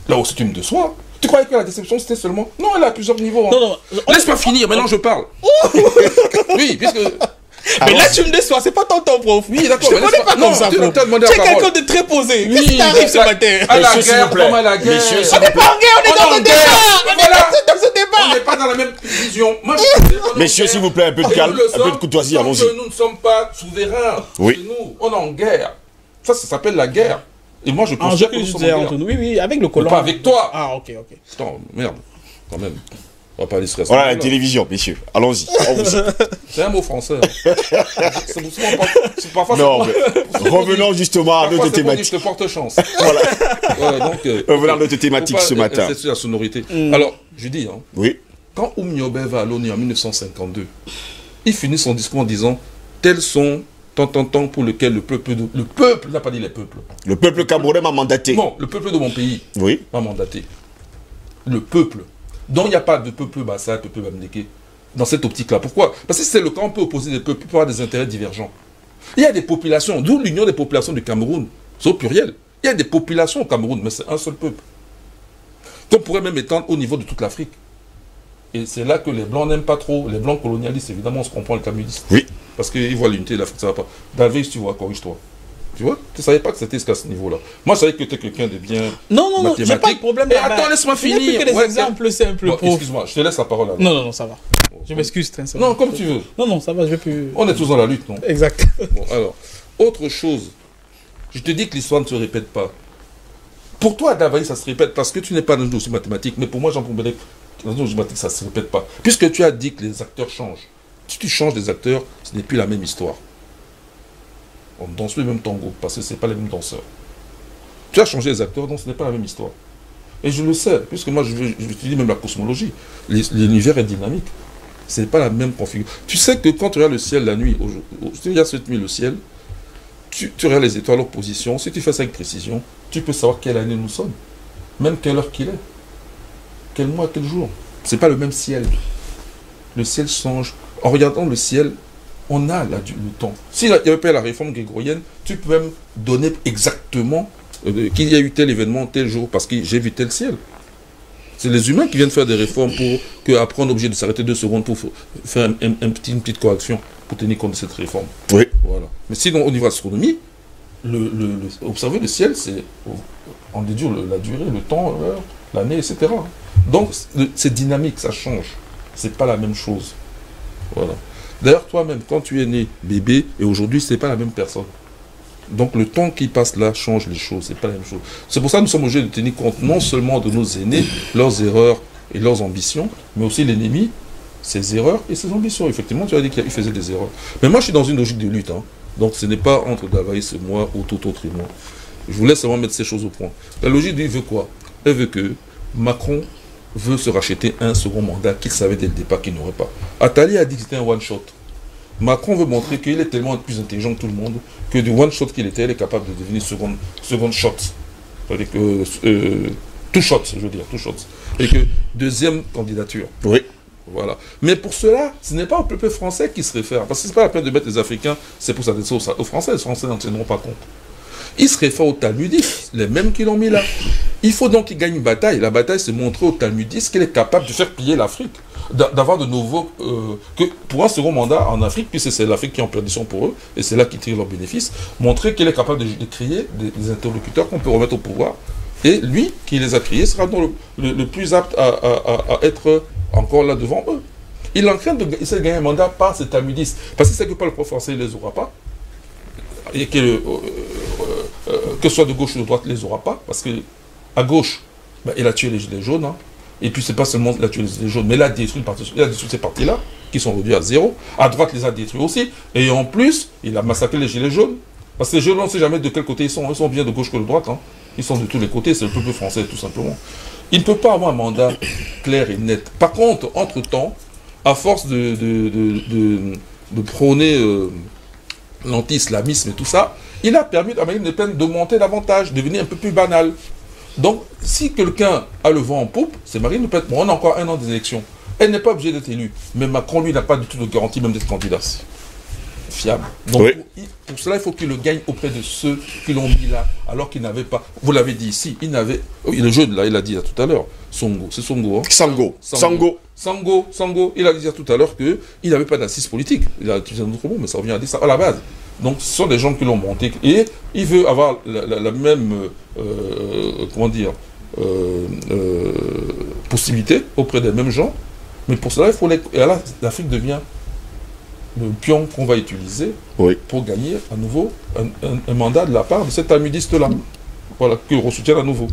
Là aussi, tu me déçois. Tu croyais que la déception, c'était seulement... Non, elle a plusieurs niveaux. Hein. Non. Laisse-moi finir, maintenant je parle. Oui, puisque... Mais là, tu me déçois, c'est pas ton temps, prof. Oui, d'accord. Je te mais connais laisse-moi- pas comme ça, tu prof. as demandé Tu la es parole. quelqu'un de très posé. Oui, Qu'est-ce qui t'arrive ce matin? À la Messieurs, s'il guerre, vous plaît. comment à la guerre. Messieurs, s'il On n'est pas en guerre, on est dans en ce guerre. débat. On est Voilà. dans ce On débat. n'est pas dans la même vision. Moi, Messieurs, s'il vous plaît, un peu de calme, un peu de courtoisie, allons-y. Nous ne sommes pas souverains. Oui. C'est nous, on est en guerre. Ça s'appelle la guerre. Et moi, je Ah, pense je que nous sommes en disais guerre. entre nous. Oui, avec le colon. Pas avec toi. Ah, ok. Attends, merde. Quand même. On va pas aller se rester. Voilà la télévision, messieurs. Allons-y. On vous suit. C'est un mot français. C'est souvent pas... c'est parfois... Non, mais revenons justement à notre Je thématique. te porte chance. Voilà. Ouais, donc, Revenons à notre thématique faut pas ce matin. exciter la sonorité. Alors, je dis, hein, Oui. quand Oumniobé va à l'ONU en 1952, il finit son discours en disant tels sont tant pour lequel le peuple, il n'a pas dit les peuples. Le peuple camerounais m'a mandaté. Non, le peuple de mon pays Oui. m'a mandaté. Le peuple. Donc il n'y a pas de peuple Bassa, peuple Bamileke dans cette optique-là. Pourquoi? Parce que si c'est le cas, on peut opposer des peuples pour avoir des intérêts divergents. Il y a des populations, d'où l'union des populations du Cameroun, c'est au pluriel. Il y a des populations au Cameroun, mais c'est un seul peuple. Qu'on pourrait même étendre au niveau de toute l'Afrique. Et c'est là que les Blancs n'aiment pas trop. Les Blancs colonialistes, évidemment, on se comprend les communistes. Oui. Parce qu'ils voient l'unité de l'Afrique, ça va pas. David, tu vois, corrige-toi. Tu vois? Tu ne savais pas que c'était jusqu'à ce niveau-là. Moi, je savais que tu étais quelqu'un de bien. Non, j'ai pas de problème. Mais attends, laisse-moi finir. Il n'y a plus que des exemples simples. Bon, excuse-moi, je te laisse la parole. Alors. Non, ça va. Je m'excuse, très sincèrement. Non, comme tu veux. Non, ça va, je vais plus. On est tous dans la lutte, non? Exact. Bon, alors, autre chose. Je te dis que l'histoire ne se répète pas. Pour toi, Davaï, ça se répète parce que tu n'es pas dans le dossier mathématique. Mais pour moi, Jean-Paul Bellec, dans le dossier mathématique, ça ne se répète pas. Puisque tu as dit que les acteurs changent. Si tu changes les acteurs, ce n'est plus la même histoire. On ne danse plus le même tango parce que ce n'est pas les mêmes danseurs. Tu as changé les acteurs, donc ce n'est pas la même histoire. Et je le sais, puisque moi, je dis même la cosmologie. L'univers est dynamique. Ce n'est pas la même configuration. Tu sais que quand tu regardes le ciel la nuit, si il y a cette nuit le ciel, tu regardes les étoiles, leur position, si tu fais ça avec précision, tu peux savoir quelle année nous sommes, même quelle heure qu'il est, quel mois, quel jour. Ce n'est pas le même ciel. Le ciel change. En regardant le ciel, on a le temps. S'il n'y avait pas la réforme grégorienne, tu peux même donner exactement qu'il y a eu tel événement, tel jour, parce que j'ai vu tel ciel. C'est les humains qui viennent faire des réformes pour qu'après on est obligé de s'arrêter 2 secondes pour faire une petite correction pour tenir compte de cette réforme. Oui. Voilà. Mais sinon, au niveau astronomie, observer le ciel, c'est on déduit la durée, le temps, l'heure, l'année, etc. Donc, c'est dynamique, ça change. C'est pas la même chose. Voilà. D'ailleurs, toi-même, quand tu es né bébé, et aujourd'hui, c'est pas la même personne. Donc, le temps qui passe là change les choses, c'est pas la même chose. C'est pour ça que nous sommes obligés de tenir compte non seulement de nos aînés, leurs erreurs et leurs ambitions, mais aussi l'ennemi, ses erreurs et ses ambitions. Effectivement, tu as dit qu'il faisait des erreurs. Mais moi, je suis dans une logique de lutte. Hein. Donc, ce n'est pas entre Davaïs et moi ou tout autre et moi. Je voulais seulement mettre ces choses au point. La logique, lui, veut quoi? Elle veut que Macron veut se racheter un second mandat qu'il savait dès le départ qu'il n'aurait pas. Attali a dit que c'était un one-shot. Macron veut montrer qu'il est tellement plus intelligent que tout le monde que du one-shot qu'il était, il est capable de devenir second shot. C'est-à-dire que... two shots, je veux dire, two shots. Et que deuxième candidature. Oui. Voilà. Mais pour cela, ce n'est pas au peuple français qui se réfère. Parce que ce n'est pas la peine de mettre les Africains, c'est pour s'adresser aux Français. Les Français n'en tiendront pas compte. Ils se réfèrent aux talmudistes, les mêmes qui l'ont mis là. Il faut donc qu'il gagne une bataille. La bataille, c'est montrer aux talmudistes qu'il est capable de faire piller l'Afrique. D'avoir de nouveaux... que pour un second mandat en Afrique, puisque c'est l'Afrique qui est en perdition pour eux, et c'est là qu'ils tirent leurs bénéfices, montrer qu'il est capable de créer des interlocuteurs qu'on peut remettre au pouvoir Et lui, qui les a créés, sera donc le plus apte à être encore là devant eux. Il est en train d'essayer de gagner un mandat par cet amudiste. Parce qu'il sait que par le prof français, il ne les aura pas. Et que ce soit de gauche ou de droite, il ne les aura pas. Parce qu'à gauche, ben, il a tué les gilets jaunes. Hein. Et puis, c'est pas seulement il a tué les gilets jaunes, mais il a détruit ces partis-là, qui sont réduits à zéro. À droite, il les a détruits aussi. Et en plus, il a massacré les gilets jaunes. Parce que les gilets jaunes, on ne sait jamais de quel côté ils sont. Ils sont bien de gauche que de droite. Hein. Ils sont de tous les côtés. C'est le peuple français, tout simplement. Il ne peut pas avoir un mandat clair et net. Par contre, entre-temps, à force de prôner l'anti-islamisme et tout ça, il a permis à Marine Le Pen d'augmenter davantage, de devenir un peu plus banal. Donc, si quelqu'un a le vent en poupe, c'est Marine Le Pen. Bon, on a encore 1 an des élections. Elle n'est pas obligée d'être élue. Mais Macron, lui, n'a pas du tout de garantie même d'être candidat. Fiable. Donc, oui. Pour cela, il faut qu'il le gagne auprès de ceux qui l'ont mis là, alors qu'il n'avait pas. Vous l'avez dit ici, il n'avait. Oui, le jeune, là, il a dit tout à l'heure. Songo, c'est Songo. Hein. Sango. Il a dit tout à l'heure qu'il n'avait pas d'assise politique. Il a utilisé un autre mot, mais ça revient à dire ça à la base. Donc, ce sont des gens qui l'ont monté. Et il veut avoir la même. Comment dire possibilité auprès des mêmes gens. Mais pour cela, il faut. Et là, l'Afrique devient le pion qu'on va utiliser pour gagner à nouveau un mandat de la part de cet amudiste-là. Voilà, qu'il ressoutienne à nouveau.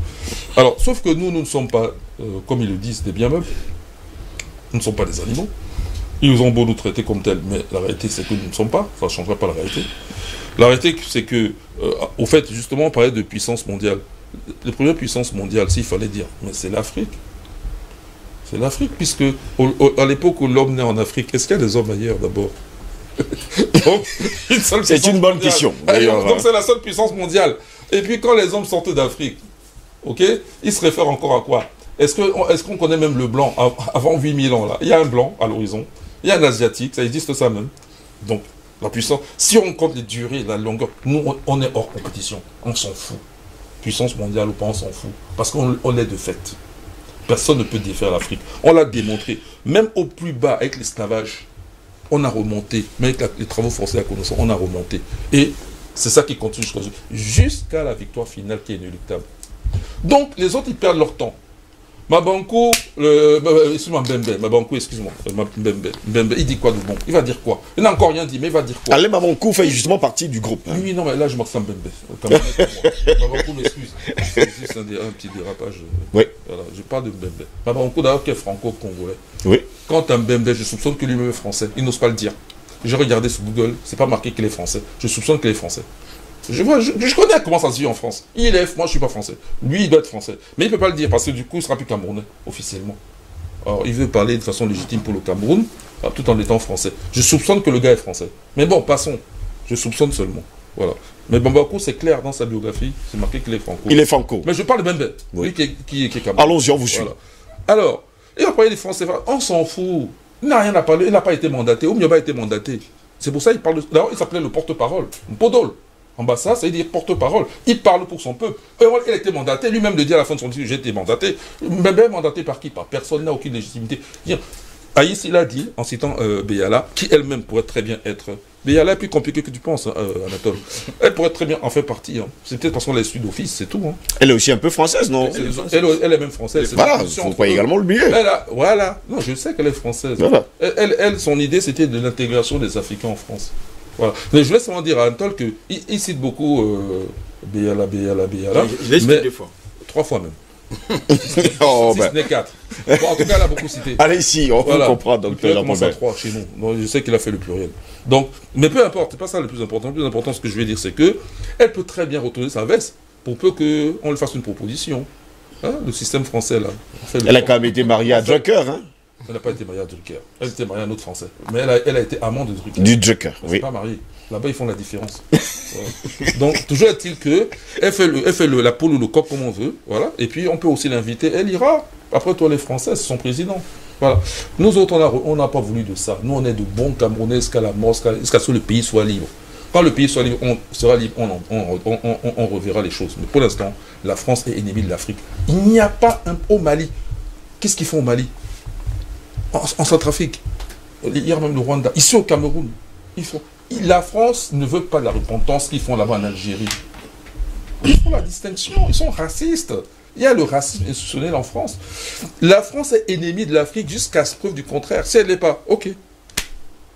Alors, sauf que nous ne sommes pas, comme ils le disent, des bien meubles. Nous ne sommes pas des animaux. Ils ont beau nous traiter comme tels, mais la réalité, c'est que nous ne sommes pas. Ça ne changerait pas la réalité. La réalité, c'est que, au fait, justement, on parlait de puissance mondiale. Les premières puissances mondiales, s'il fallait dire, mais c'est l'Afrique. C'est l'Afrique, puisque à l'époque où l'homme naît en Afrique, est-ce qu'il y a des hommes ailleurs d'abord? C'est une bonne question. Donc c'est la seule puissance mondiale. Et puis quand les hommes sortent d'Afrique, ok, ils se réfèrent encore à quoi? Est-ce qu'on connaît même le blanc avant 8000 ans là? Il y a un blanc à l'horizon, il y a un asiatique, ça existe ça même. Donc la puissance, si on compte les durées, la longueur, nous on est hors compétition, on s'en fout. Puissance mondiale ou pas, on s'en fout. Parce qu'on est de fait. Personne ne peut défaire l'Afrique. On l'a démontré. Même au plus bas, avec l'esclavage, on a remonté. Même avec les travaux forcés à connaissance, on a remonté. Et c'est ça qui continue jusqu'à la victoire finale qui est inéluctable. Donc, les autres, ils perdent leur temps. Mabankou, Mbembe, il dit quoi de bon? Il va dire quoi? Il n'a encore rien dit, mais il va dire quoi? Allez, Mabankou fait justement partie du groupe. Hein. Oui, non, mais là, je marque ça Mbembe. Mabankou m'excuse. C'est juste un petit dérapage. Oui. Voilà, je parle de Mbembe. Mabankou, d'ailleurs, qui est franco-congolais. Oui. Quant à Mbembe, je soupçonne que lui-même est français. Il n'ose pas le dire. J'ai regardé sur Google, c'est pas marqué qu'il est français. Je soupçonne qu'il est français. Je connais comment ça se vit en France. Moi je ne suis pas français. Lui, il doit être français. Mais il ne peut pas le dire parce que du coup, il ne sera plus camerounais, officiellement. Alors, il veut parler de façon légitime pour le Cameroun, tout en étant français. Je soupçonne que le gars est français. Mais bon, passons. Je soupçonne seulement. Voilà. Mais Bambakou, c'est clair dans sa biographie, c'est marqué qu'il est franco. Il est franco. Mais je parle de Bembe, lui qui est camerounais. Allons-y, on vous suit. Voilà. Alors, il va parler des Français. On s'en fout. Il n'a rien à parler. Il n'a pas été mandaté. Ou il n'a pas été mandaté. C'est pour ça qu'il parle de... D'abord, il s'appelait le porte-parole. Podol. Ambassade, ça veut dire porte-parole. Il parle pour son peuple. Il a été mandaté. Lui-même le dit à la fin de son discours, j'ai été mandaté. Même mandaté par qui? Par personne, n'a aucune légitimité. Aïs, il a dit, en citant Beyala, qui elle-même pourrait très bien être... Beyala est plus compliqué que tu penses, hein, Anatole. Elle pourrait très bien en faire partie. Hein. C'est peut-être parce qu'on l'a su d'office, c'est tout. Hein. Elle est aussi un peu française, non? Elle est même française. Voilà, il ne faut pas également le oublier. Voilà. Non, je sais qu'elle est française. Voilà. Elle, son idée, c'était de l'intégration des Africains en France. Voilà. Mais je laisse seulement dire à Anatole qu'il cite beaucoup Beyala. Je l'ai cité 2 fois. 3 fois même. Si ce n'est 4. Bon, en tout cas, elle a beaucoup cité. Allez, ici, on comprend. Donc, il commence à 3 chez nous. Donc, je sais qu'il a fait le pluriel. Donc, mais peu importe, c'est pas ça le plus important. Le plus important, ce que je vais dire, c'est que elle peut très bien retourner sa veste pour peu qu'on lui fasse une proposition. Hein, le système français, là. Elle a quand même été mariée à Drucker, hein? Elle n'a pas été mariée à Drucker. Elle était mariée à un autre Français. Mais elle a été amante de Drucker. Du Drucker, oui. Elle n'est pas mariée. Là-bas, ils font la différence. Voilà. Donc, toujours est-il qu'elle fait la poule ou le coq comme on veut. Voilà. Et puis, on peut aussi l'inviter. Elle ira. Après, toi, les Français, c'est son président. Voilà. Nous autres, on n'a pas voulu de ça. Nous, on est de bons Camerounais jusqu'à la mort, jusqu'à ce que le pays soit libre. Quand le pays soit libre, on reverra les choses. Mais pour l'instant, la France est ennemie de l'Afrique. Il n'y a pas au Mali. Qu'est-ce qu'ils font au Mali? En Centrafrique. Hier même le Rwanda. Ici au Cameroun. La France ne veut pas de la repentance qu'ils font là-bas en Algérie. Ils font la distinction. Ils sont racistes. Il y a le racisme institutionnel en France. La France est ennemie de l'Afrique jusqu'à ce preuve du contraire. Si elle n'est pas, ok.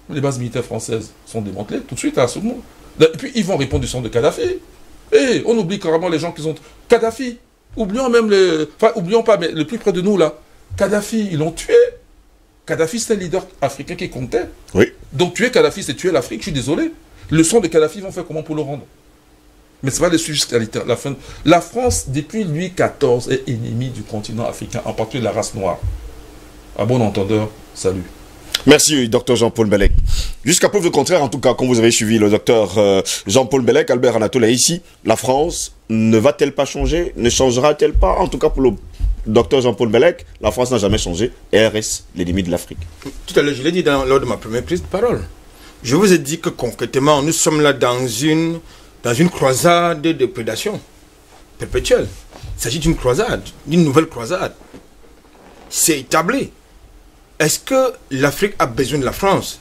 Les bases militaires françaises sont démantelées tout de suite à ce moment. Et puis ils vont répondre du sang de Kadhafi. Et on oublie carrément les gens qui ont... Kadhafi, oublions même les... Enfin, oublions pas, mais le plus près de nous là. Kadhafi, ils l'ont tué. Kadhafi, c'est un leader africain qui comptait. Oui. Donc tuer Kadhafi, c'est tuer l'Afrique, je suis désolé. Le sang de Kadhafi, ils vont faire comment pour le rendre? Mais c'est pas le sujet jusqu'à la fin. La France, depuis Louis XIV, est ennemie du continent africain, en particulier de la race noire. À bon entendeur, salut. Merci, docteur Jean-Paul Bellec. Jusqu'à preuve du contraire, en tout cas, quand vous avez suivi le docteur Jean-Paul Bellec, Albert Anatole est ici, la France ne va-t-elle pas changer? Ne changera-t-elle pas? En tout cas, pour le docteur Jean-Paul Bellec, la France n'a jamais changé et elle reste l'ennemi de l'Afrique. Tout à l'heure, je l'ai dit lors de ma première prise de parole. Je vous ai dit que concrètement, nous sommes là dans une croisade de prédation perpétuelle. Il s'agit d'une croisade, d'une nouvelle croisade. C'est établi. Est-ce que l'Afrique a besoin de la France?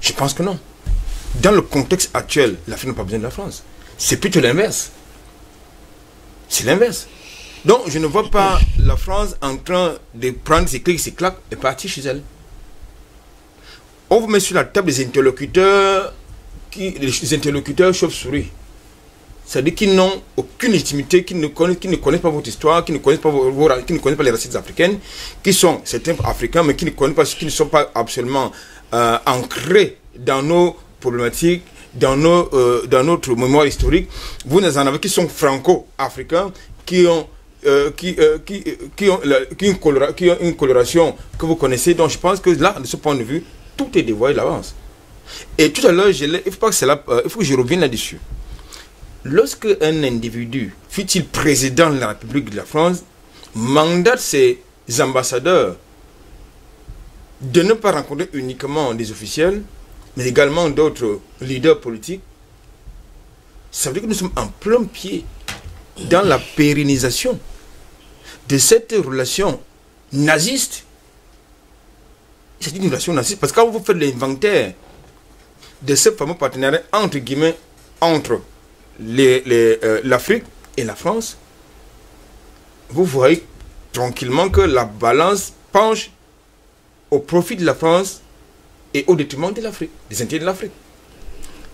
Je pense que non. Dans le contexte actuel, l'Afrique n'a pas besoin de la France. C'est plutôt l'inverse. C'est l'inverse. Donc, je ne vois pas la France en train de prendre ses clics, ses claques et partir chez elle. On vous met sur la table des interlocuteurs, les interlocuteurs chauves-souris. C'est-à-dire qu'ils n'ont aucune légitimité, qui ne connaissent pas votre histoire, qui ne connaissent pas, les racines africaines, qui sont certains africains, mais qui ne sont pas absolument ancrés dans nos problématiques, dans notre mémoire historique. Vous en avez qui sont franco-africains, qui ont une coloration que vous connaissez. Donc je pense que là, de ce point de vue, tout est dévoilé d'avance. Et tout à l'heure, il faut que je revienne là-dessus. Lorsque un individu, fut-il président de la République de la France, mandate ses ambassadeurs de ne pas rencontrer uniquement des officiels, mais également d'autres leaders politiques, ça veut dire que nous sommes en plein pied dans la pérennisation de cette relation naziste. C'est une relation naziste parce que quand vous faites l'inventaire de ce fameux partenariat entre guillemets entre l'Afrique et la France, vous voyez tranquillement que la balance penche au profit de la France et au détriment de l'Afrique, des intérêts de l'Afrique.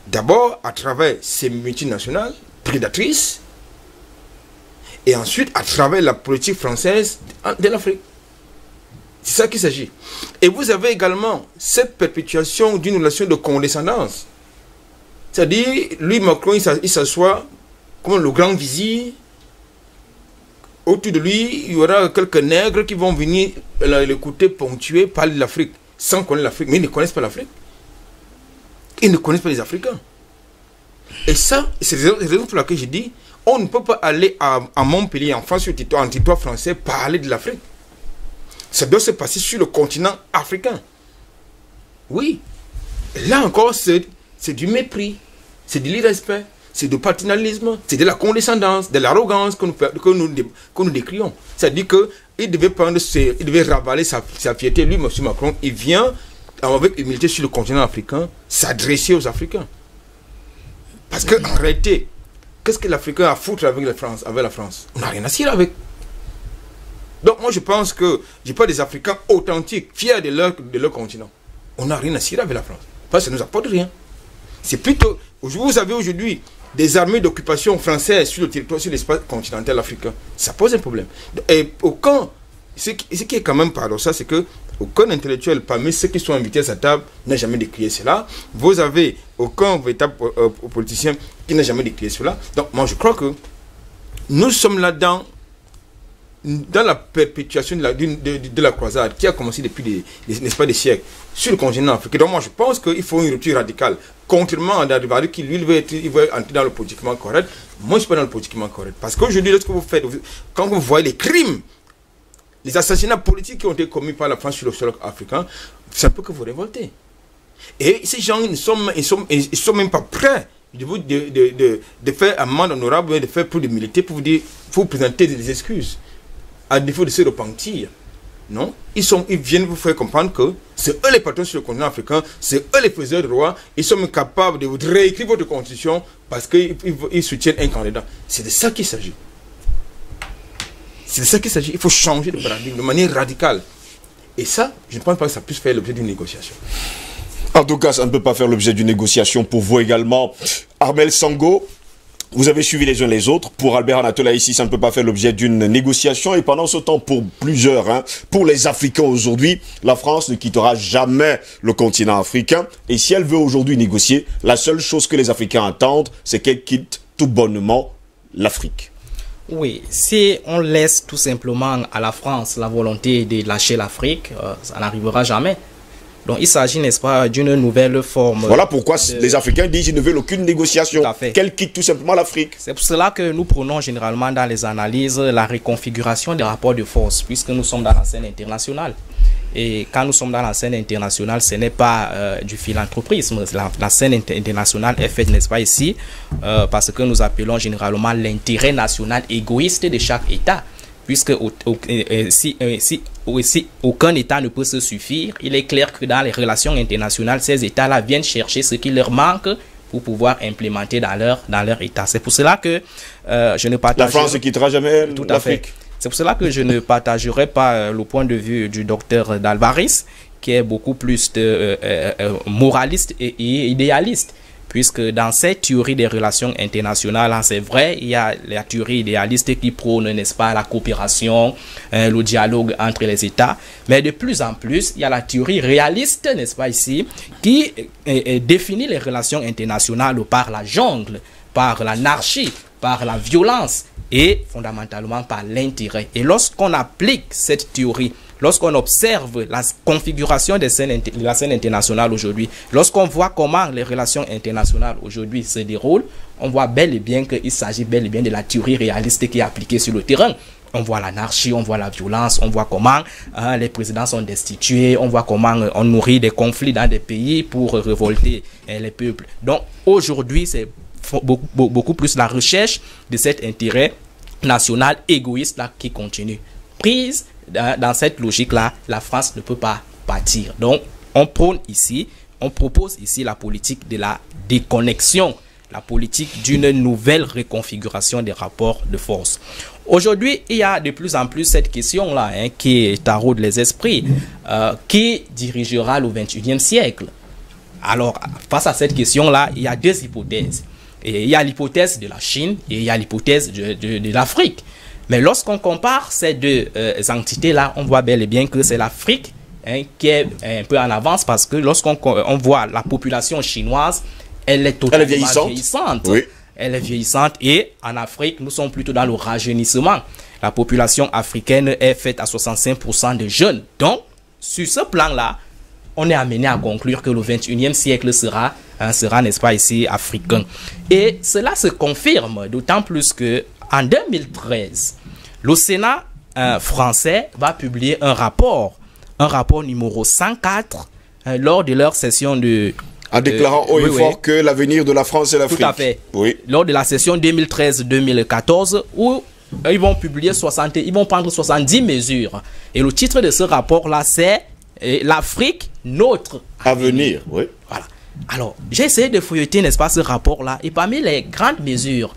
D'abord à travers ces multinationales prédatrices et ensuite à travers la politique française de l'Afrique. C'est ça qu'il s'agit. Et vous avez également cette perpétuation d'une relation de condescendance. C'est-à-dire, lui, Macron, il s'assoit comme le grand vizir. Autour de lui, il y aura quelques nègres qui vont venir l'écouter ponctuer, parler de l'Afrique, sans connaître l'Afrique. Mais ils ne connaissent pas l'Afrique. Ils ne connaissent pas les Africains. Et ça, c'est la raison pour laquelle je dis, on ne peut pas aller à Montpellier, en France, sur en territoire français, parler de l'Afrique. Ça doit se passer sur le continent africain. Oui. Là encore, c'est du mépris, c'est de l'irrespect, c'est du paternalisme, c'est de la condescendance, de l'arrogance que nous décrions. C'est-à-dire qu'il devait ravaler sa fierté. Lui, M. Macron, il vient avec humilité sur le continent africain, s'adresser aux Africains. Parce qu'en réalité, qu'est-ce que l'Africain a à foutre avec la France? On n'a rien à cirer avec. Donc moi je pense que je pas des Africains authentiques, fiers de leur continent. On n'a rien à cirer avec la France. Parce que ça ne nous apporte rien. C'est plutôt, vous avez aujourd'hui des armées d'occupation françaises sur le territoire, sur l'espace continental africain. Ça pose un problème. Et ce qui est quand même paradoxal, c'est que aucun intellectuel parmi ceux qui sont invités à sa table n'a jamais décrié cela. Vous avez aucun véritable politicien qui n'a jamais décrié cela. Donc moi je crois que nous sommes là dans la perpétuation de la croisade qui a commencé depuis des siècles sur le continent africain. Donc moi je pense qu'il faut une rupture radicale. Contrairement à Dadibari qui lui il veut entrer dans le politiquement correct. Moi je ne suis pas dans le politiquement correct. Parce qu'aujourd'hui, lorsque vous faites, quand vous voyez les crimes, les assassinats politiques qui ont été commis par la France sur le sol africain, c'est un peu que vous révoltez. Et ces gens, ils sont même pas prêts de faire amende honorable, de faire plus de militer pour vous dire, faut présenter des excuses. À défaut de se repentir. Non, ils viennent vous faire comprendre que c'est eux les patrons sur le continent africain, c'est eux les faiseurs de roi, ils sont capables de vous réécrire votre constitution parce qu'ils soutiennent un candidat. C'est de ça qu'il s'agit. C'est de ça qu'il s'agit. Il faut changer de paradigme de manière radicale. Et ça, je ne pense pas que ça puisse faire l'objet d'une négociation. En tout cas, ça ne peut pas faire l'objet d'une négociation pour vous également. Armel Sango, vous avez suivi les uns les autres. Pour Albert Anatola ici, ça ne peut pas faire l'objet d'une négociation. Et pendant ce temps, pour plusieurs, pour les Africains aujourd'hui, la France ne quittera jamais le continent africain. Et si elle veut aujourd'hui négocier, la seule chose que les Africains attendent, c'est qu'elle quitte tout bonnement l'Afrique. Oui, si on laisse tout simplement à la France la volonté de lâcher l'Afrique, ça n'arrivera jamais. Donc il s'agit, n'est-ce pas, d'une nouvelle forme. Voilà pourquoi les Africains disent qu'ils ne veulent aucune négociation, qu'elle quitte tout simplement l'Afrique. C'est pour cela que nous prenons généralement dans les analyses la reconfiguration des rapports de force, puisque nous sommes dans la scène internationale. Et quand nous sommes dans la scène internationale, ce n'est pas du philanthropisme. La scène internationale est faite, n'est-ce pas, ici, parce que nous appelons généralement l'intérêt national égoïste de chaque État. Puisque si aucun État ne peut se suffire, il est clair que dans les relations internationales, ces États-là viennent chercher ce qui leur manque pour pouvoir implémenter dans leur État. C'est pour cela que je ne partage... La France ne quittera jamais l'Afrique. C'est pour cela que je ne partagerai pas le point de vue du docteur d'Alvarez, qui est beaucoup plus moraliste et idéaliste. Puisque dans cette théorie des relations internationales, c'est vrai, il y a la théorie idéaliste qui prône, n'est-ce pas, la coopération, le dialogue entre les États. Mais de plus en plus, il y a la théorie réaliste, n'est-ce pas, ici, qui définit les relations internationales par la jungle, par l'anarchie, par la violence et fondamentalement par l'intérêt. Et lorsqu'on applique cette théorie, lorsqu'on observe la configuration de la scène internationale aujourd'hui, lorsqu'on voit comment les relations internationales aujourd'hui se déroulent, on voit bel et bien qu'il s'agit bel et bien de la théorie réaliste qui est appliquée sur le terrain. On voit l'anarchie, on voit la violence, on voit comment les présidents sont destitués, on voit comment on nourrit des conflits dans des pays pour révolter les peuples. Donc aujourd'hui, c'est beaucoup plus la recherche de cet intérêt national égoïste là qui continue. Prise dans cette logique-là, la France ne peut pas partir. Donc, on propose ici la politique de la déconnexion, la politique d'une nouvelle reconfiguration des rapports de force. Aujourd'hui, il y a de plus en plus cette question-là qui taraude les esprits. Qui dirigera le 21e siècle? Alors, face à cette question-là, il y a deux hypothèses. Et il y a l'hypothèse de la Chine et il y a l'hypothèse de l'Afrique. Mais lorsqu'on compare ces deux entités-là, on voit bel et bien que c'est l'Afrique qui est un peu en avance parce que lorsqu'on voit la population chinoise, elle est totalement vieillissante. Oui. Elle est vieillissante et en Afrique, nous sommes plutôt dans le rajeunissement. La population africaine est faite à 65% de jeunes. Donc, sur ce plan-là, on est amené à conclure que le 21e siècle sera, n'est-ce pas, ici, africain. Et cela se confirme, d'autant plus que en 2013, le Sénat français va publier un rapport numéro 104, lors de leur session de... En déclarant haut et fort que l'avenir de la France est l'Afrique. Tout à fait. Oui. Lors de la session 2013-2014, où ils vont publier ils vont prendre 70 mesures. Et le titre de ce rapport-là, c'est l'Afrique, notre avenir. Oui. Voilà. Alors, j'ai essayé de feuilleter, n'est-ce pas, ce rapport-là. Et parmi les grandes mesures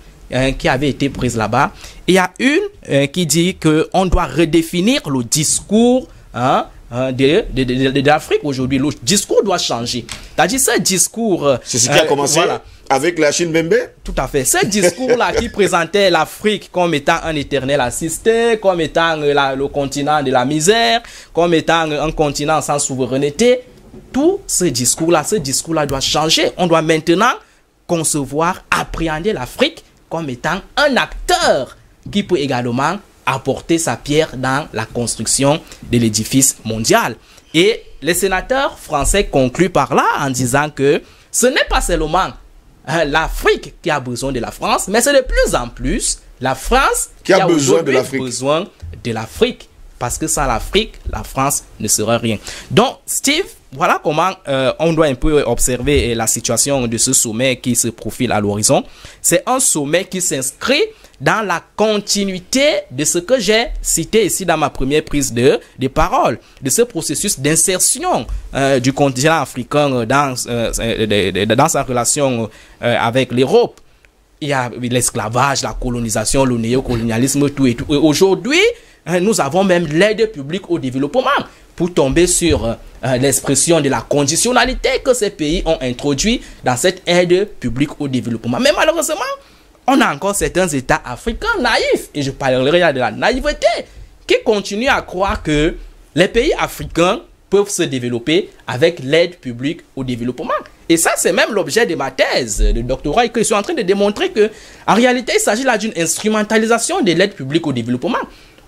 qui avaient été prises là-bas, il y a une qui dit qu'on doit redéfinir le discours de l'Afrique aujourd'hui. Le discours doit changer. C'est-à-dire ce discours... C'est ce qui a commencé avec la Chine Bembe. Tout à fait. Ce discours-là qui présentait l'Afrique comme étant un éternel assisté, comme étant le continent de la misère, comme étant un continent sans souveraineté, tout ce discours-là doit changer. On doit maintenant concevoir, appréhender l'Afrique comme étant un acteur qui peut également apporter sa pierre dans la construction de l'édifice mondial. Et les sénateurs français concluent par là en disant que ce n'est pas seulement l'Afrique qui a besoin de la France, mais c'est de plus en plus la France qui a besoin de l'Afrique. Parce que sans l'Afrique, la France ne sera rien. Donc, Steve, voilà comment on doit un peu observer la situation de ce sommet qui se profile à l'horizon. C'est un sommet qui s'inscrit dans la continuité de ce que j'ai cité ici dans ma première prise de parole, de ce processus d'insertion du continent africain dans sa relation avec l'Europe. Il y a l'esclavage, la colonisation, le néocolonialisme, tout et tout. Et aujourd'hui, nous avons même l'aide publique au développement, pour tomber sur l'expression de la conditionnalité que ces pays ont introduit dans cette aide publique au développement. Mais malheureusement, on a encore certains États africains naïfs, et je parlerai de la naïveté, qui continuent à croire que les pays africains peuvent se développer avec l'aide publique au développement. Et ça, c'est même l'objet de ma thèse de doctorat, et que je suis en train de démontrer que, en réalité, il s'agit là d'une instrumentalisation de l'aide publique au développement.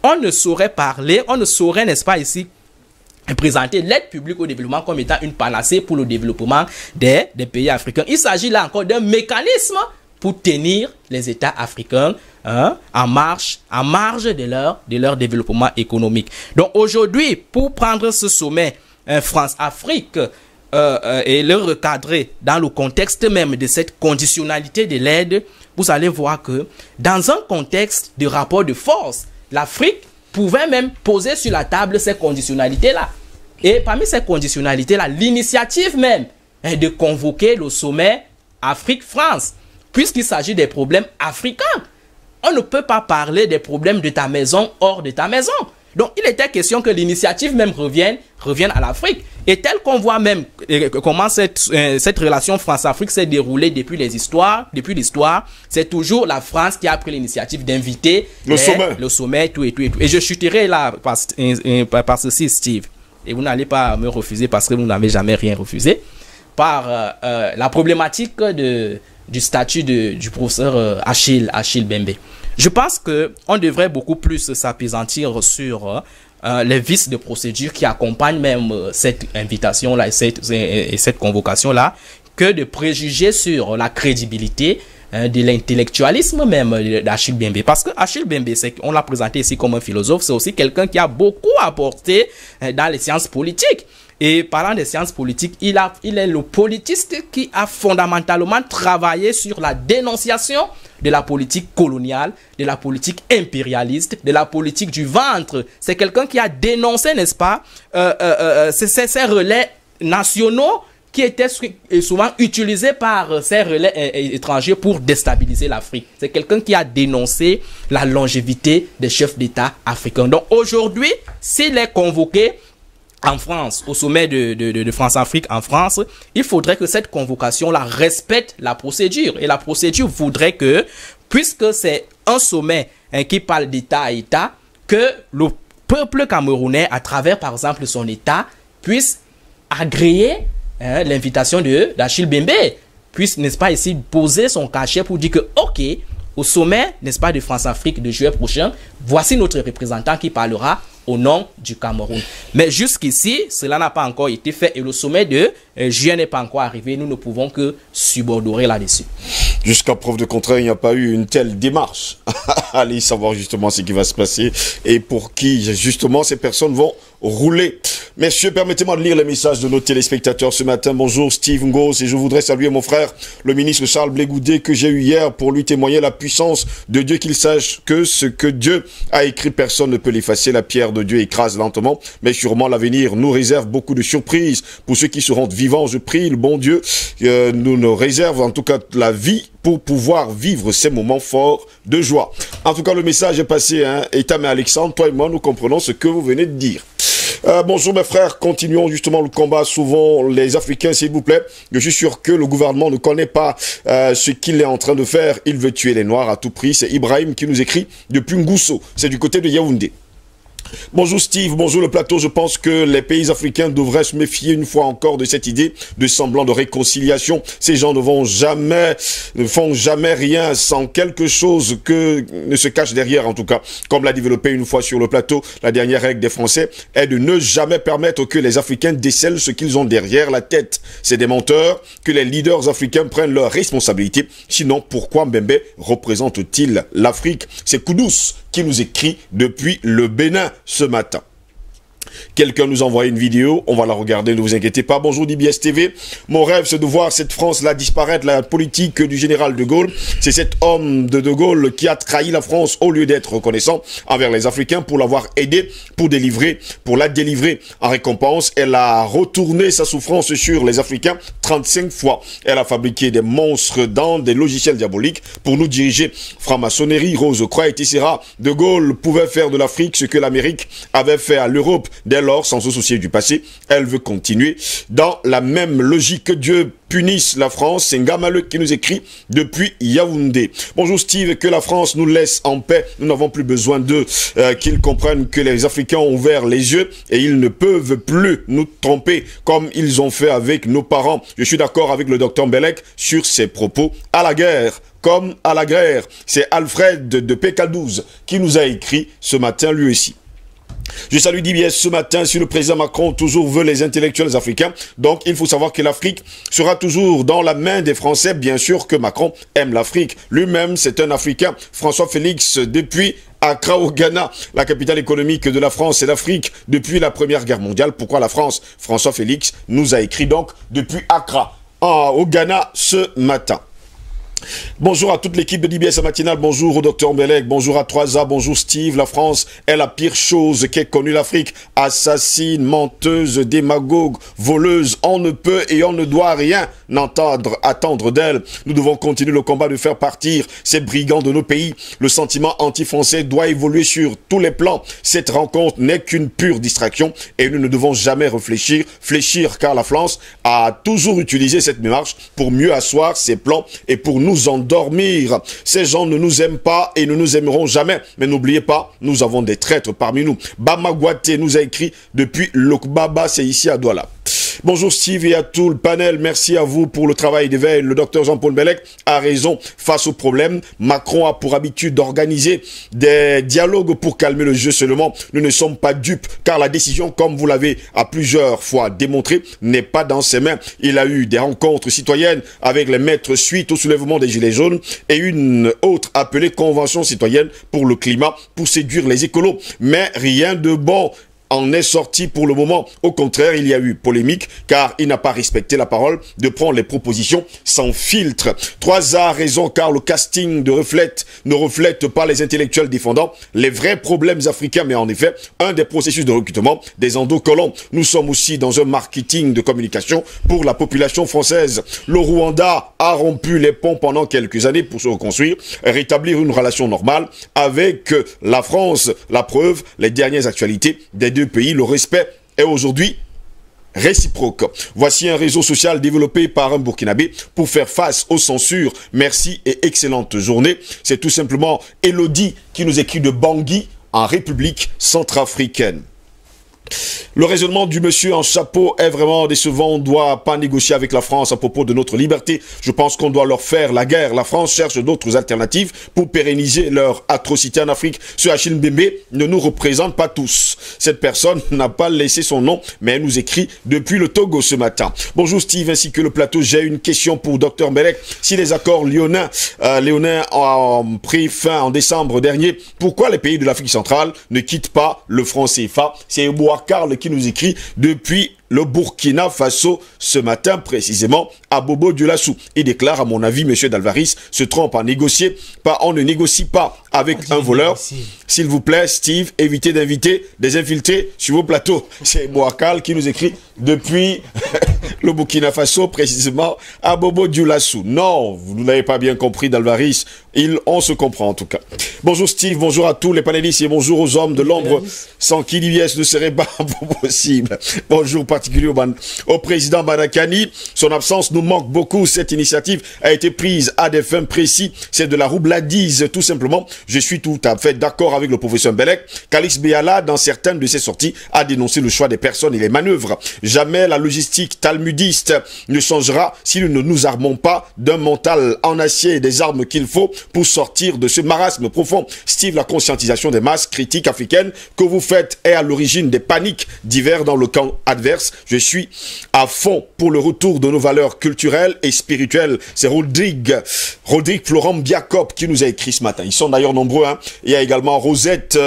On ne saurait parler, on ne saurait, n'est-ce pas, ici, présenter l'aide publique au développement comme étant une panacée pour le développement des pays africains. Il s'agit là encore d'un mécanisme pour tenir les États africains en marge de leur développement économique. Donc aujourd'hui, pour prendre ce sommet France-Afrique et le recadrer dans le contexte même de cette conditionnalité de l'aide, vous allez voir que dans un contexte de rapport de force, l'Afrique pouvait même poser sur la table ces conditionnalités-là. Et parmi ces conditionnalités-là, l'initiative même est de convoquer le sommet Afrique-France, puisqu'il s'agit des problèmes africains. On ne peut pas parler des problèmes de ta maison hors de ta maison. Donc, il était question que l'initiative même revienne à l'Afrique. Et tel qu'on voit même comment cette relation France-Afrique s'est déroulée depuis l'histoire, c'est toujours la France qui a pris l'initiative d'inviter le sommet, tout et tout et tout. Et je chuterai là par ceci, Steve. Et vous n'allez pas me refuser parce que vous n'avez jamais rien refusé. Par la problématique du statut du professeur Achille Mbembe. Je pense qu'on devrait beaucoup plus s'appesantir sur les vices de procédure qui accompagnent même cette invitation-là et cette convocation-là, que de préjuger sur la crédibilité de l'intellectualisme même d'Achille Mbembe. Parce que Achille Mbembe, on l'a présenté ici comme un philosophe, c'est aussi quelqu'un qui a beaucoup apporté dans les sciences politiques. Et parlant des sciences politiques, il est le politiste qui a fondamentalement travaillé sur la dénonciation de la politique coloniale, de la politique impérialiste, de la politique du ventre. C'est quelqu'un qui a dénoncé, n'est-ce pas, ces relais nationaux qui étaient souvent utilisés par ces relais étrangers pour déstabiliser l'Afrique. C'est quelqu'un qui a dénoncé la longévité des chefs d'État africains. Donc aujourd'hui, s'il est convoqué en France, au sommet de France-Afrique en France, il faudrait que cette convocation-là respecte la procédure. Et la procédure voudrait que, puisque c'est un sommet qui parle d'État à État, que le peuple camerounais, à travers par exemple son État, puisse agréer l'invitation d'Achille Mbembe, puisse, n'est-ce pas, ici poser son cachet pour dire que, ok, au sommet, n'est-ce pas, de France-Afrique de juillet prochain, voici notre représentant qui parlera au nom du Cameroun. Mais jusqu'ici, cela n'a pas encore été fait et le sommet de juin n'est pas encore arrivé. Nous ne pouvons que subordorer là-dessus. Jusqu'à preuve de contraire, il n'y a pas eu une telle démarche. Allez savoir justement ce qui va se passer et pour qui justement ces personnes vont rouler. Messieurs, permettez-moi de lire les messages de nos téléspectateurs ce matin. Bonjour Steve Ngos, et je voudrais saluer mon frère, le ministre Charles Blé Goudé, que j'ai eu hier pour lui témoigner la puissance de Dieu, qu'il sache que ce que Dieu a écrit, personne ne peut l'effacer. La pierre de Dieu écrase lentement, mais sûrement l'avenir nous réserve beaucoup de surprises. Pour ceux qui seront vivants, je prie le bon Dieu nous réserve en tout cas la vie pour pouvoir vivre ces moments forts de joie. En tout cas, le message est passé, hein. Etam et Alexandre, toi et moi, nous comprenons ce que vous venez de dire. Bonjour mes frères, continuons justement le combat. Souvent les Africains, s'il vous plaît, je suis sûr que le gouvernement ne connaît pas ce qu'il est en train de faire. Il veut tuer les Noirs à tout prix. C'est Ibrahim qui nous écrit depuis Ngousso, c'est du côté de Yaoundé. Bonjour Steve, bonjour le plateau. Je pense que les pays africains devraient se méfier une fois encore de cette idée de semblant de réconciliation. Ces gens ne font jamais rien sans quelque chose que ne se cache derrière, en tout cas. Comme l'a développé une fois sur le plateau, la dernière règle des Français est de ne jamais permettre que les Africains décèlent ce qu'ils ont derrière la tête. C'est des menteurs, que les leaders africains prennent leurs responsabilités. Sinon, pourquoi Mbembe représente-t-il l'Afrique? C'est Koudous qui nous écrit depuis le Bénin ce matin. Quelqu'un nous a envoyé une vidéo, on va la regarder, ne vous inquiétez pas. Bonjour DBS TV, mon rêve c'est de voir cette France-là disparaître, la politique du général de Gaulle. C'est cet homme de Gaulle qui a trahi la France au lieu d'être reconnaissant envers les Africains pour l'avoir aidé, pour la délivrer en récompense. Elle a retourné sa souffrance sur les Africains 35 fois. Elle a fabriqué des monstres dans des logiciels diaboliques pour nous diriger. Franc-maçonnerie, Rose-Croix, etc. De Gaulle pouvait faire de l'Afrique ce que l'Amérique avait fait à l'Europe. Dès lors, sans se soucier du passé, elle veut continuer dans la même logique. Que Dieu punisse la France. C'est Ngamaleu qui nous écrit depuis Yaoundé. Bonjour Steve, que la France nous laisse en paix. Nous n'avons plus besoin d'eux. Qu'ils comprennent que les Africains ont ouvert les yeux et ils ne peuvent plus nous tromper comme ils ont fait avec nos parents. Je suis d'accord avec le docteur Mbelek sur ses propos. À la guerre comme à la guerre. C'est Alfred de PK12 qui nous a écrit ce matin lui aussi. Je salue DBS ce matin. Si le président Macron toujours veut les intellectuels africains, donc il faut savoir que l'Afrique sera toujours dans la main des Français. Bien sûr que Macron aime l'Afrique. Lui-même, c'est un Africain. François Félix, depuis Accra au Ghana, la capitale économique de la France et l'Afrique depuis la Première Guerre mondiale. Pourquoi la France? François Félix nous a écrit donc depuis Accra au Ghana ce matin. Bonjour à toute l'équipe de DBS matinale, bonjour au docteur Mbelek, bonjour à 3A, bonjour Steve. La France est la pire chose qu'ait connue l'Afrique. Assassine, menteuse, démagogue, voleuse, on ne peut et on ne doit rien attendre d'elle. Nous devons continuer le combat de faire partir ces brigands de nos pays. Le sentiment anti-français doit évoluer sur tous les plans. Cette rencontre n'est qu'une pure distraction et nous ne devons jamais fléchir car la France a toujours utilisé cette démarche pour mieux asseoir ses plans et pour nous endormir. Ces gens ne nous aiment pas et ne nous aimeront jamais. Mais n'oubliez pas, nous avons des traîtres parmi nous. Bama Guaté nous a écrit depuis Lokbaba, c'est ici à Douala. Bonjour Steve et à tout le panel, merci à vous pour le travail d'éveil. Le docteur Jean-Paul Mbelek a raison face au problème. Macron a pour habitude d'organiser des dialogues pour calmer le jeu seulement. Nous ne sommes pas dupes car la décision, comme vous l'avez à plusieurs fois démontré, n'est pas dans ses mains. Il a eu des rencontres citoyennes avec les maîtres suite au soulèvement des Gilets jaunes et une autre appelée Convention citoyenne pour le climat pour séduire les écolos. Mais rien de bon en est sorti pour le moment. Au contraire, il y a eu polémique car il n'a pas respecté la parole de prendre les propositions sans filtre. 3A a raison car le casting ne reflète pas les intellectuels défendant les vrais problèmes africains. Mais en effet, un des processus de recrutement des endocollants. Nous sommes aussi dans un marketing de communication pour la population française. Le Rwanda a rompu les ponts pendant quelques années pour se reconstruire, rétablir une relation normale avec la France. La preuve, les dernières actualités des deux pays, le respect est aujourd'hui réciproque. Voici un réseau social développé par un Burkinabé pour faire face aux censures. Merci et excellente journée. C'est tout simplement Elodie qui nous écrit de Bangui en République centrafricaine. Le raisonnement du monsieur en chapeau est vraiment décevant. On ne doit pas négocier avec la France à propos de notre liberté. Je pense qu'on doit leur faire la guerre. La France cherche d'autres alternatives pour pérenniser leur atrocité en Afrique. Ce Achille Mbembe ne nous représente pas tous. Cette personne n'a pas laissé son nom, mais elle nous écrit depuis le Togo ce matin. Bonjour Steve ainsi que le plateau. J'ai une question pour Dr Mbelek. Si les accords léonins ont pris fin en décembre dernier, pourquoi les pays de l'Afrique centrale ne quittent pas le franc CFA? C'est Karl qui nous écrit depuis le Burkina Faso ce matin précisément à Bobo Dioulassou. Il déclare à mon avis, monsieur Dalvaris se trompe à négocier. On ne négocie pas avec un voleur. S'il vous plaît, Steve, évitez d'inviter des infiltrés sur vos plateaux. C'est Boakal qui nous écrit depuis le Burkina Faso précisément à Bobo Dioulassou. Non, vous n'avez pas bien compris Dalvaris. On se comprend en tout cas. Bonjour Steve, bonjour à tous les panélistes et bonjour aux hommes de l'ombre sans qui l'IS ne serait pas possible. Bonjour particulier au président Barakani. Son absence nous manque beaucoup. Cette initiative a été prise à des fins précises. C'est de la roubladise tout simplement. Je suis tout à fait d'accord avec le professeur Mbelek. Kalix Béala, dans certaines de ses sorties, a dénoncé le choix des personnes et les manœuvres. Jamais la logistique talmudique nudiste ne changera si nous ne nous armons pas d'un mental en acier et des armes qu'il faut pour sortir de ce marasme profond. Steve, la conscientisation des masses critiques africaines que vous faites est à l'origine des paniques divers dans le camp adverse. Je suis à fond pour le retour de nos valeurs culturelles et spirituelles. C'est Rodrigue Florent Biacop qui nous a écrit ce matin. Ils sont d'ailleurs nombreux. Hein. Il y a également Rosette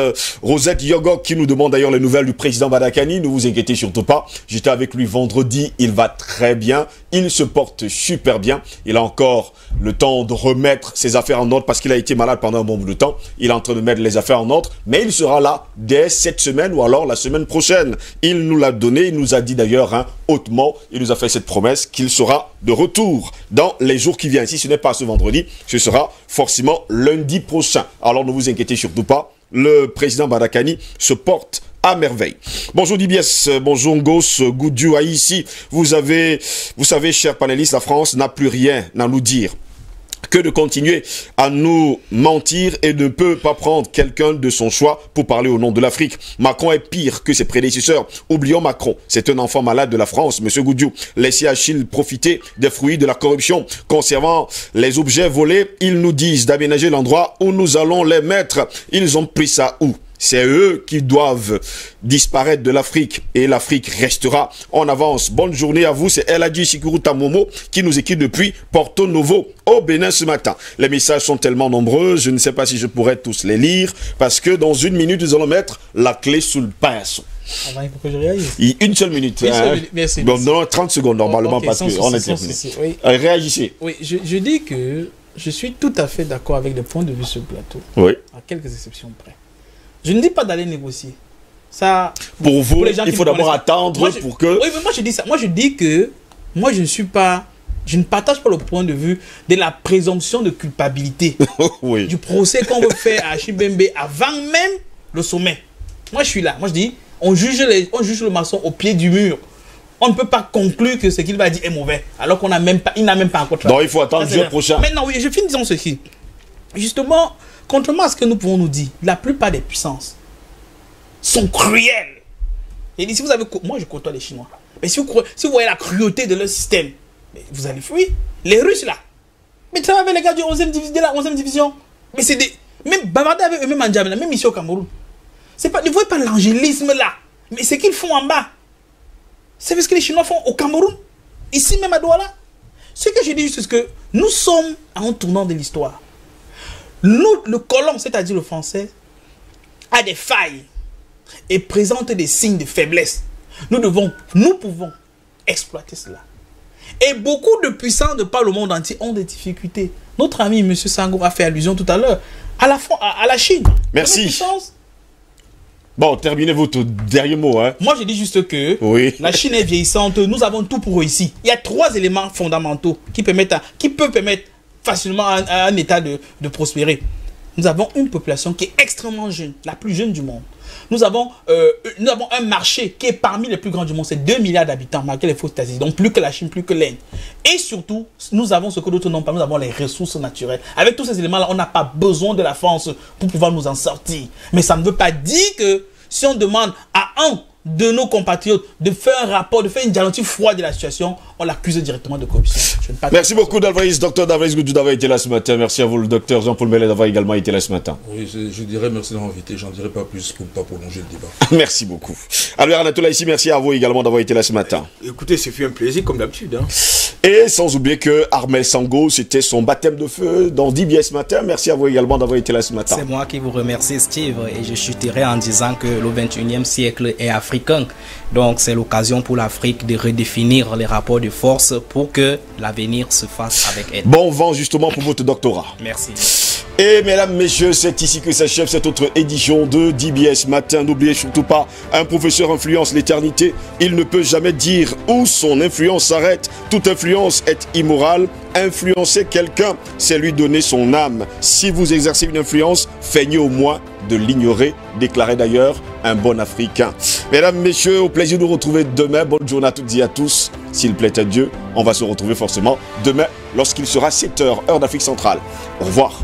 Yogok qui nous demande d'ailleurs les nouvelles du président Badakani. Ne vous inquiétez surtout pas. J'étais avec lui vendredi. Il va très bien. Il se porte super bien. Il a encore le temps de remettre ses affaires en ordre parce qu'il a été malade pendant un bon bout de temps. Il est en train de mettre les affaires en ordre. Mais il sera là dès cette semaine ou alors la semaine prochaine. Il nous l'a donné. Il nous a dit d'ailleurs hein, hautement. Il nous a fait cette promesse qu'il sera de retour dans les jours qui viennent. Si ce n'est pas ce vendredi, ce sera forcément lundi prochain. Alors ne vous inquiétez surtout pas. Le président Badakani se porte à merveille. Bonjour Dibiès, bonjour Ngos, Goudiou, ici. Vous savez, chers panélistes, la France n'a plus rien à nous dire que de continuer à nous mentir et ne peut pas prendre quelqu'un de son choix pour parler au nom de l'Afrique. Macron est pire que ses prédécesseurs. Oublions Macron. C'est un enfant malade de la France, monsieur Goudiou. Laissez Achille profiter des fruits de la corruption. Concernant les objets volés, ils nous disent d'aménager l'endroit où nous allons les mettre. Ils ont pris ça où? C'est eux qui doivent disparaître de l'Afrique et l'Afrique restera. On avance. Bonne journée à vous. C'est Eladji Sikuruta Momo qui nous écrit depuis Porto Novo au Bénin ce matin. Les messages sont tellement nombreux. Je ne sais pas si je pourrais tous les lire parce que dans une minute, nous allons mettre la clé sous le pinceau. Avant, il faut que je réagisse. Une seule minute. Une seule minute. Merci. Bon, non, 30 secondes normalement parce qu'on est terminé. Oui. Réagissez. Oui, je dis que je suis tout à fait d'accord avec les points de vue sur le plateau. Oui. À quelques exceptions près. Je ne dis pas d'aller négocier. Ça, pour vous, pour les gens il faut d'abord attendre pour que... Oui, mais moi je dis ça. Moi je dis que moi je ne suis pas... Je ne partage pas le point de vue de la présomption de culpabilité oui. du procès qu'on veut faire à Chibembe avant même le sommet. Moi je suis là. Moi je dis, on juge le maçon au pied du mur. On ne peut pas conclure que ce qu'il va dire est mauvais alors qu'on n'a même pas, il n'a même pas encore travaillé. Donc il faut attendre le jour prochain. Maintenant oui, je finis disant ceci. Justement, contrairement à ce que nous pouvons nous dire, la plupart des puissances sont cruelles. Et si vous avez... Moi, je côtoie les Chinois. Mais si vous voyez la cruauté de leur système, vous allez fuir. Les Russes, là. Mais travaillez avec les gars de la 11e division. Mais c'est des... Même bavarder avec eux-mêmes en Djamena, même ici au Cameroun. Ne voyez pas l'angélisme, là. Mais c'est qu'ils font en bas. C'est ce que les Chinois font au Cameroun. Ici même à Douala. Ce que je dis juste, c'est que nous sommes à un tournant de l'histoire. Nous, le colon, c'est-à-dire le français, a des failles et présente des signes de faiblesse. Nous pouvons exploiter cela. Et beaucoup de puissants de par le monde entier ont des difficultés. Notre ami M. Sango a fait allusion tout à l'heure à la Chine. Merci. Bon, terminez votre dernier mot. Hein. Moi, je dis juste que oui. La Chine est vieillissante. Nous avons tout pour eux ici. Il y a 3 éléments fondamentaux qui peuvent permettre facilement à un État de prospérer. Nous avons une population qui est extrêmement jeune, la plus jeune du monde. Nous avons un marché qui est parmi les plus grands du monde. C'est 2 milliards d'habitants, malgré les fausses statistiques. Donc plus que la Chine, plus que l'Inde. Et surtout, nous avons ce que d'autres n'ont pas. Nous avons les ressources naturelles. Avec tous ces éléments-là, on n'a pas besoin de la France pour pouvoir nous en sortir. Mais ça ne veut pas dire que si on demande à un de nos compatriotes de faire un rapport, de faire une diagnostic froide de la situation, on l'accuse directement de corruption. Merci beaucoup Dalvaïs, docteur Dalvaïs Goudou d'avoir été là ce matin. Merci à vous le docteur Jean-Paul Mellet d'avoir également été là ce matin. Oui, je dirais merci d'avoir invité, j'en dirai pas plus pour ne pas prolonger le débat. Merci beaucoup. Alors Anatola ici, merci à vous également d'avoir été là ce matin. Écoutez, ce fut un plaisir comme d'habitude. Hein. Et sans oublier que Armel Sango, c'était son baptême de feu dans DBS ce matin. Merci à vous également d'avoir été là ce matin. C'est moi qui vous remercie Steve et je chuterai en disant que le 21e siècle est africain. Donc c'est l'occasion pour l'Afrique de redéfinir les rapports de force pour que l'avenir se fasse avec elle. Bon vent justement pour votre doctorat. Merci. Et mesdames, messieurs, c'est ici que s'achève cette autre édition de DBS Matin. N'oubliez surtout pas, un professeur influence l'éternité. Il ne peut jamais dire où son influence s'arrête. Toute influence est immorale. Influencer quelqu'un, c'est lui donner son âme. Si vous exercez une influence, feignez au moins de l'ignorer, déclarait d'ailleurs un bon Africain. Mesdames, messieurs, au plaisir de vous retrouver demain. Bonne journée à toutes et à tous. S'il plaît à Dieu, on va se retrouver forcément demain lorsqu'il sera 7h, heure d'Afrique centrale. Au revoir.